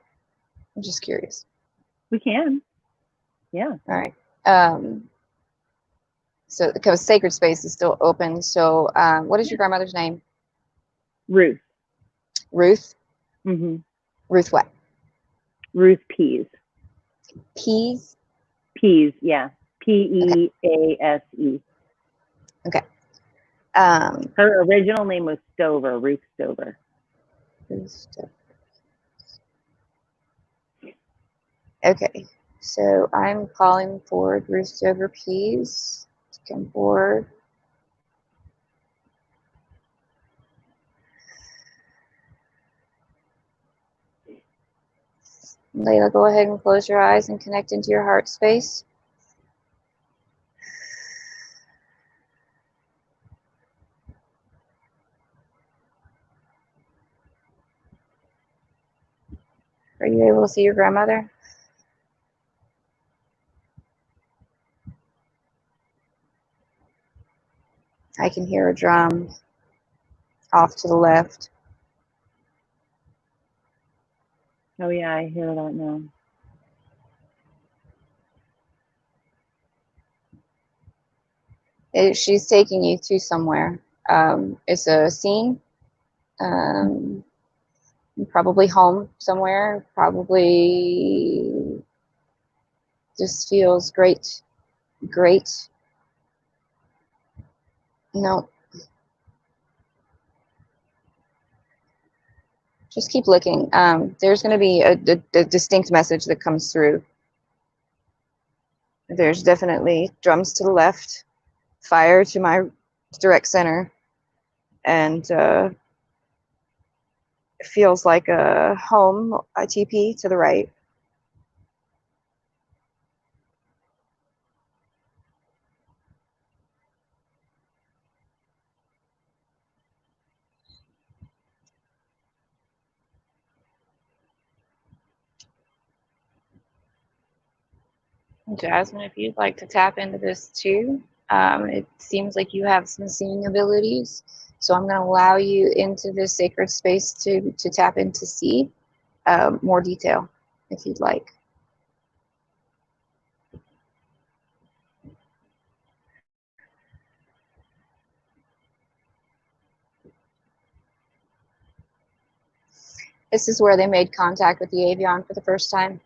I'm just curious. We can. Yeah. All right. So because Sacred Space is still open. So what is your grandmother's name? Ruth. Ruth? Ruth what? Ruth Pease. Pease? Pease, yeah. Pease. Okay. Her original name was Stover, Ruth Stover. Okay. So I'm calling forward Ruth Stover Pease to come forward. Layla, go ahead and close your eyes and connect into your heart space. Are you able to see your grandmother? I can hear a drum off to the left. Oh yeah, I hear that now. She's taking you to somewhere. It's a scene. Probably home somewhere. Probably just feels great. No. Just keep looking. There's going to be a distinct message that comes through. There's definitely drums to the left, fire to my direct center, and it feels like a home, a TP to the right. Jasmine, if you'd like to tap into this too, it seems like you have some seeing abilities. So I'm going to allow you into this sacred space to tap in to see more detail if you'd like. This is where they made contact with the avian for the first time.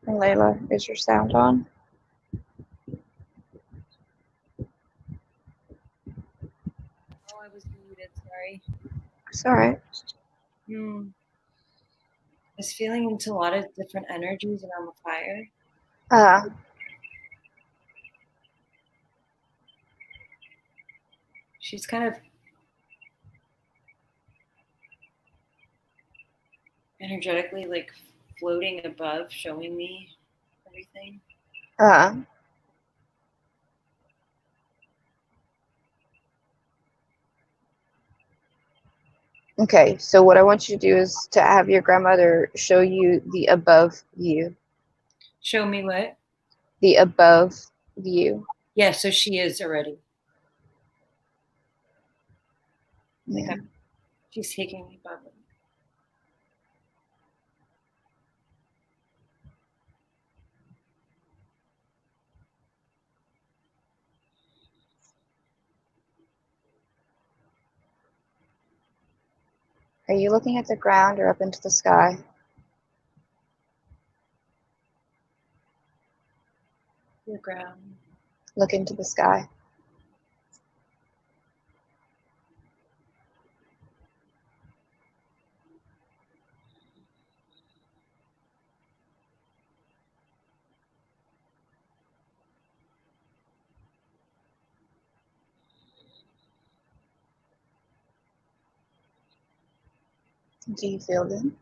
And Layla, is your sound on? Oh, I was muted, sorry. It's all right. I was feeling into a lot of different energies around the fire. She's kind of energetically like floating above, showing me everything. Okay, so what I want you to do is to have your grandmother show you the above view. Show me what? The above view. Yeah, so she is already. Yeah. Like she's taking me above it. Are you looking at the ground or up into the sky? The ground. Look into the sky. Do you feel good?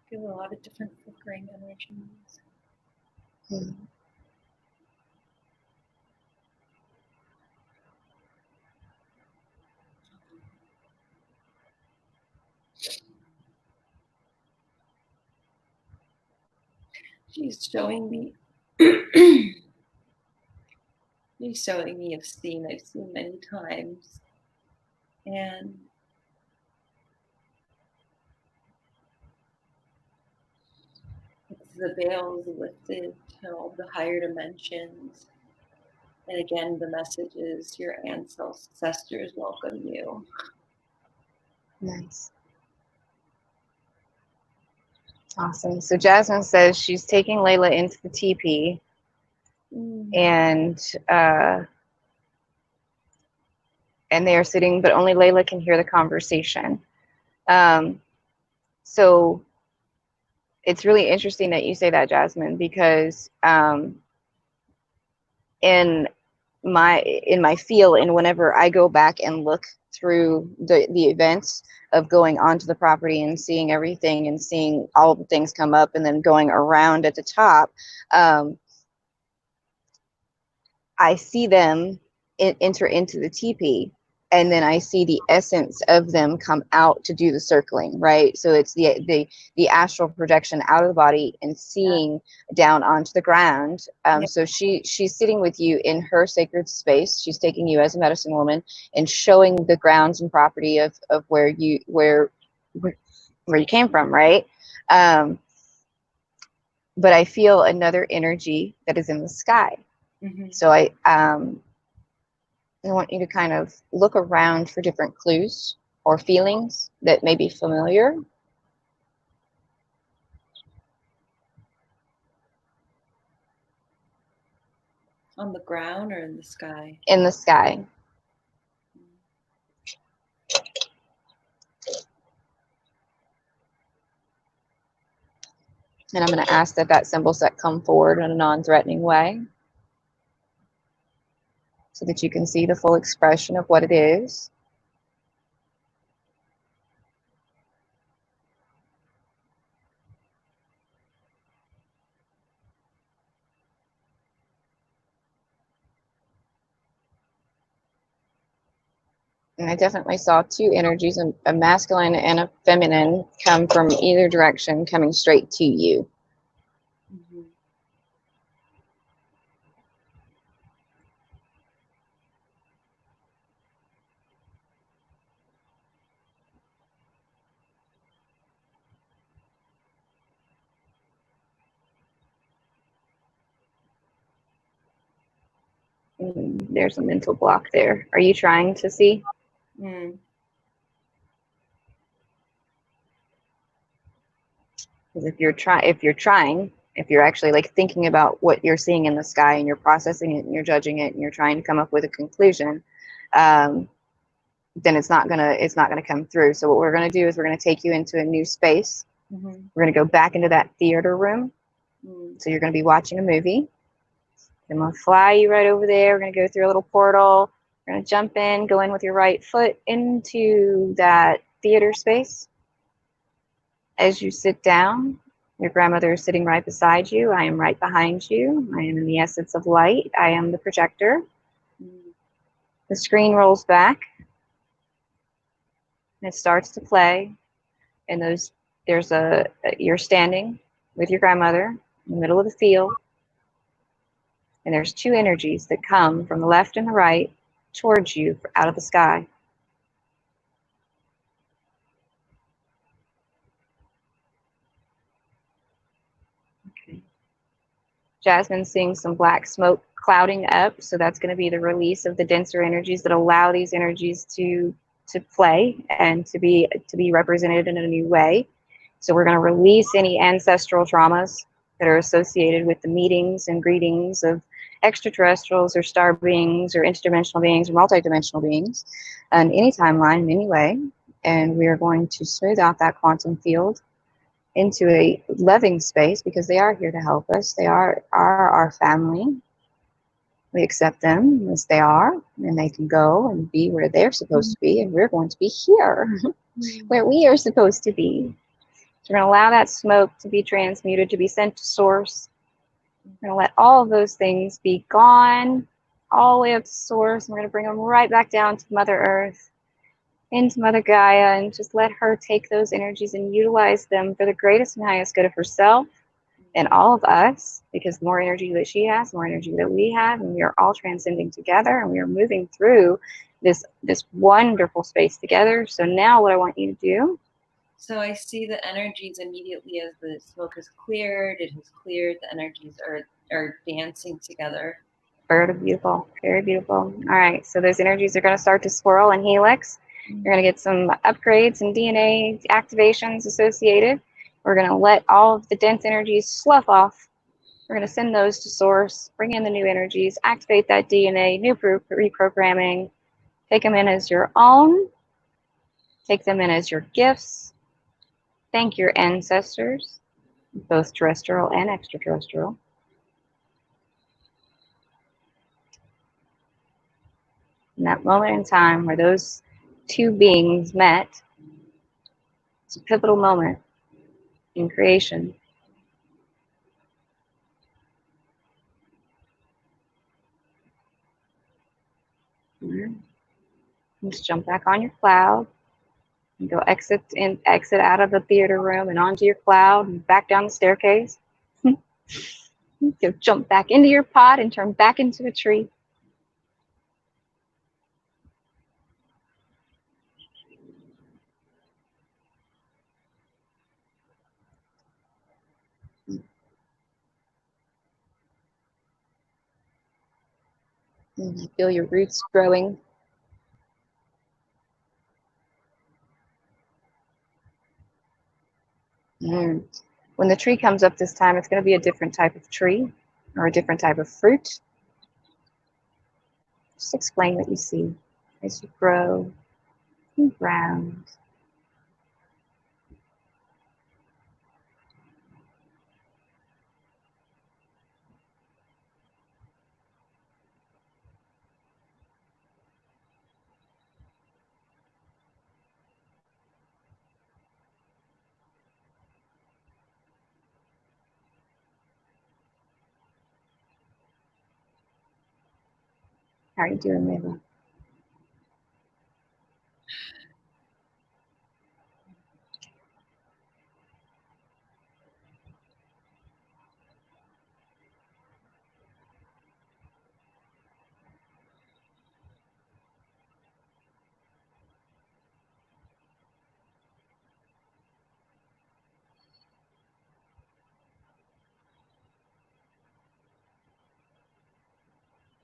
Feel a lot of different flickering energies. She's showing me. She's showing me a scene I've seen many times, and it's the veils lifted to all the higher dimensions. And again, the message is your ancestors welcome you. Nice. Awesome. So Jasmine says she's taking Layla into the teepee, and they are sitting, but only Layla can hear the conversation. So it's really interesting that you say that, Jasmine, because in my feel, and whenever I go back and look through the events of going onto the property and seeing everything and seeing all the things come up and then going around at the top, I see them enter into the teepee, and then I see the essence of them come out to do the circling, right? So it's the astral projection out of the body and seeing down onto the ground. So she's sitting with you in her sacred space. She's taking you as a medicine woman and showing the grounds and property of where you came from, right? But I feel another energy that is in the sky. Mm-hmm. So I want you to kind of look around for different clues or feelings that may be familiar. On the ground or in the sky? In the sky. And I'm going to ask that symbol set come forward in a non-threatening way so that you can see the full expression of what it is. And I definitely saw two energies, a masculine and a feminine, come from either direction, coming straight to you. Mm-hmm. There's a mental block there. Are you trying to see? Mm. Because if you're actually like thinking about what you're seeing in the sky and you're processing it and you're judging it and you're trying to come up with a conclusion, then it's not gonna come through. So what we're gonna do is we're gonna take you into a new space. Mm-hmm. We're gonna go back into that theater room. Mm. So you're gonna be watching a movie. I'm gonna fly you right over there. We're gonna go through a little portal. We're gonna jump in, go in with your right foot into that theater space. As you sit down, your grandmother is sitting right beside you. I am right behind you. I am in the essence of light. I am the projector. The screen rolls back. And it starts to play. And you're standing with your grandmother in the middle of the field. And there's two energies that come from the left and the right towards you out of the sky. Okay. Jasmine's seeing some black smoke clouding up, so that's going to be the release of the denser energies that allow these energies to play and to be represented in a new way. So we're going to release any ancestral traumas that are associated with the meetings and greetings of extraterrestrials or star beings or interdimensional beings or multidimensional beings on any timeline in any way. And we are going to smooth out that quantum field into a loving space because they are here to help us. They are our family. We accept them as they are, and they can go and be where they're supposed to be, and we're going to be here where we are supposed to be. So we're going to allow that smoke to be transmuted, to be sent to source. We're going to let all of those things be gone all the way up to source. And we're going to bring them right back down to Mother Earth, into Mother Gaia, and just let her take those energies and utilize them for the greatest and highest good of herself and all of us, because the more energy that she has, the more energy that we have, and we are all transcending together, and we are moving through this wonderful space together. So now what I want you to do. So I see the energies immediately as the smoke has cleared, it has cleared, the energies are dancing together. Very beautiful, very beautiful. All right, so those energies are going to start to swirl and helix. You're going to get some upgrades and DNA activations associated. We're going to let all of the dense energies slough off. We're going to send those to source, bring in the new energies, activate that DNA, new reprogramming, take them in as your own, take them in as your gifts. Thank your ancestors, both terrestrial and extraterrestrial. In that moment in time where those two beings met, it's a pivotal moment in creation. Just jump back on your cloud and go exit out of the theater room and onto your cloud and back down the staircase. Go jump back into your pod and turn back into a tree. And you feel your roots growing. And when the tree comes up this time, it's going to be a different type of tree or a different type of fruit. Just explain what you see as you grow and ground. How are you doing, Layla?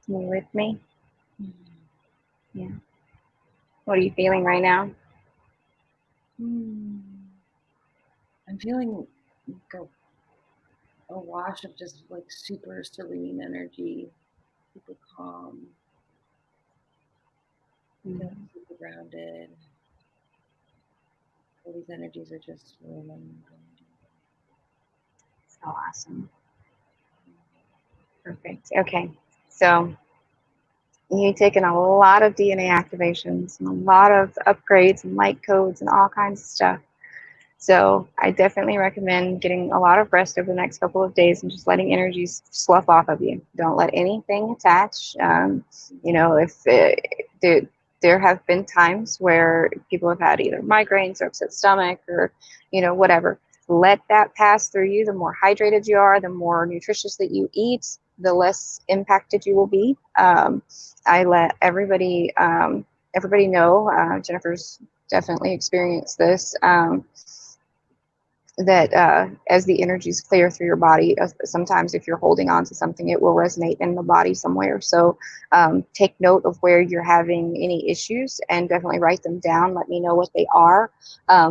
You with me? Yeah. What are you feeling right now? I'm feeling like a wash of just like super serene energy, super calm, super grounded. All these energies are just rolling. So awesome. Perfect. Okay. So you've taken a lot of DNA activations and a lot of upgrades and light codes and all kinds of stuff. So I definitely recommend getting a lot of rest over the next couple of days and just letting energies slough off of you. Don't let anything attach. If there have been times where people have had either migraines or upset stomach or, whatever. Let that pass through you. The more hydrated you are, the more nutritious that you eat, the less impacted you will be. I let everybody know. Jennifer's definitely experienced this. That as the energies clear through your body, sometimes if you're holding on to something, it will resonate in the body somewhere. So take note of where you're having any issues and definitely write them down. Let me know what they are,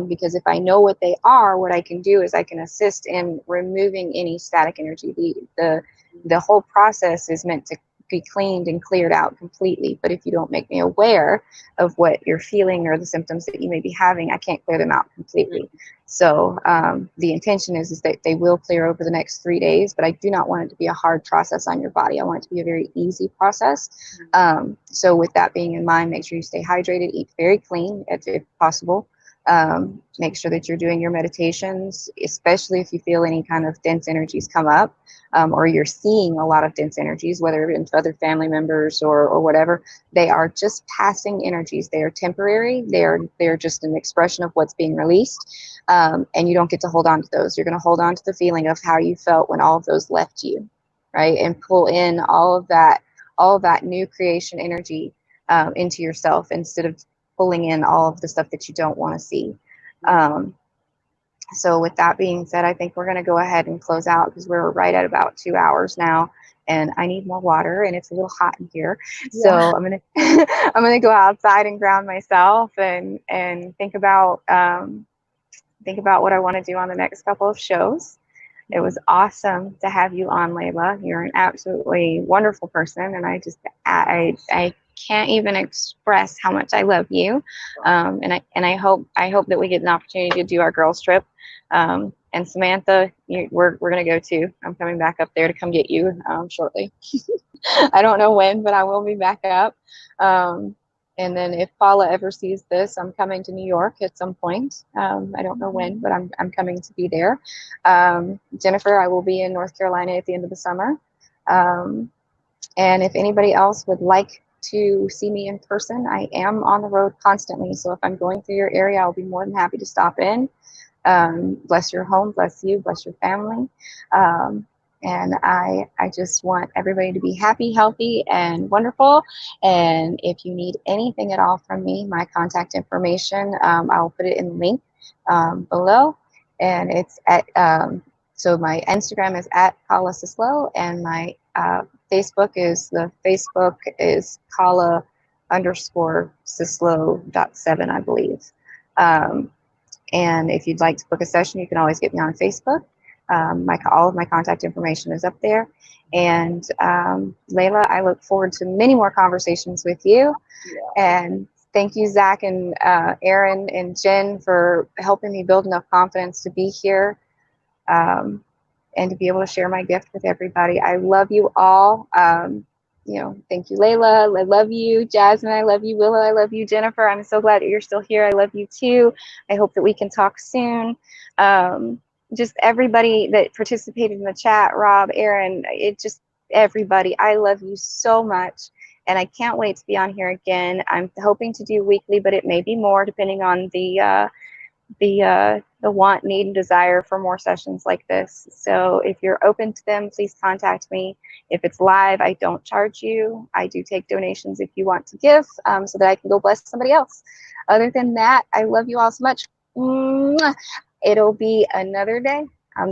because if I know what they are, what I can do is I can assist in removing any static energy. The whole process is meant to be cleaned and cleared out completely. But if you don't make me aware of what you're feeling or the symptoms that you may be having, I can't clear them out completely. So the intention is that they will clear over the next 3 days, but I do not want it to be a hard process on your body. I want it to be a very easy process. So with that being in mind, make sure you stay hydrated, eat very clean if possible. Make sure that you're doing your meditations, especially if you feel any kind of dense energies come up, or you're seeing a lot of dense energies, whether it's other family members or whatever. They are just passing energies. They are temporary. They're just an expression of what's being released. And you don't get to hold on to those. You're going to hold on to the feeling of how you felt when all of those left you, right? And pull in all of that new creation energy into yourself instead of pulling in all of the stuff that you don't want to see. So with that being said, I think we're going to go ahead and close out because we're right at about 2 hours now, and I need more water, and it's a little hot in here. Yeah. So I'm gonna go outside and ground myself and think about what I want to do on the next couple of shows. It was awesome to have you on, Layla. You're an absolutely wonderful person, and I can't even express how much I love you. And I hope that we get an opportunity to do our girls trip. And Samantha, we're gonna go too. I'm coming back up there to come get you shortly. I don't know when, but I will be back up. And then if Paula ever sees this, I'm coming to New York at some point. I don't know when, but I'm coming to be there. Jennifer, I will be in North Carolina at the end of the summer. And if anybody else would like to see me in person, I am on the road constantly. So if I'm going through your area, I'll be more than happy to stop in. Bless your home, bless you, bless your family. And I just want everybody to be happy, healthy, and wonderful. And if you need anything at all from me, my contact information, I'll put it in the link below. And it's at, so my Instagram is at Khala Syslo, and my Facebook is Khala _Syslo.7, I believe. And if you'd like to book a session, you can always get me on Facebook. All of my contact information is up there. And Layla, I look forward to many more conversations with you. Yeah. And thank you, Zach and Aaron and Jen, for helping me build enough confidence to be here and to be able to share my gift with everybody. I love you all. You know, thank you, Layla. I love you, Jasmine. I love you, Willow. I love you, Jennifer. I'm so glad that you're still here. I love you too. I hope that we can talk soon. Just everybody that participated in the chat, Rob, Aaron, everybody. I love you so much, and I can't wait to be on here again. I'm hoping to do weekly, but it may be more depending on the want, need, and desire for more sessions like this. So if you're open to them, please contact me. If it's live, I don't charge you. I do take donations if you want to give, so that I can go bless somebody else. Other than that, I love you all so much. Mwah. It'll be another day.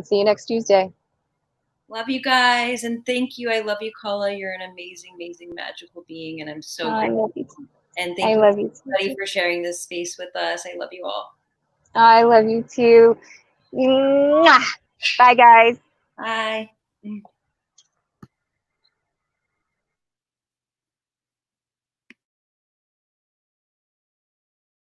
See you next Tuesday. Love you guys, and thank you. I love you, Khala. You're an amazing, amazing, magical being, and I'm so I love you too. And thank you, everybody, for sharing this space with us. I love you all. I love you too. Mwah. Bye, guys. Bye.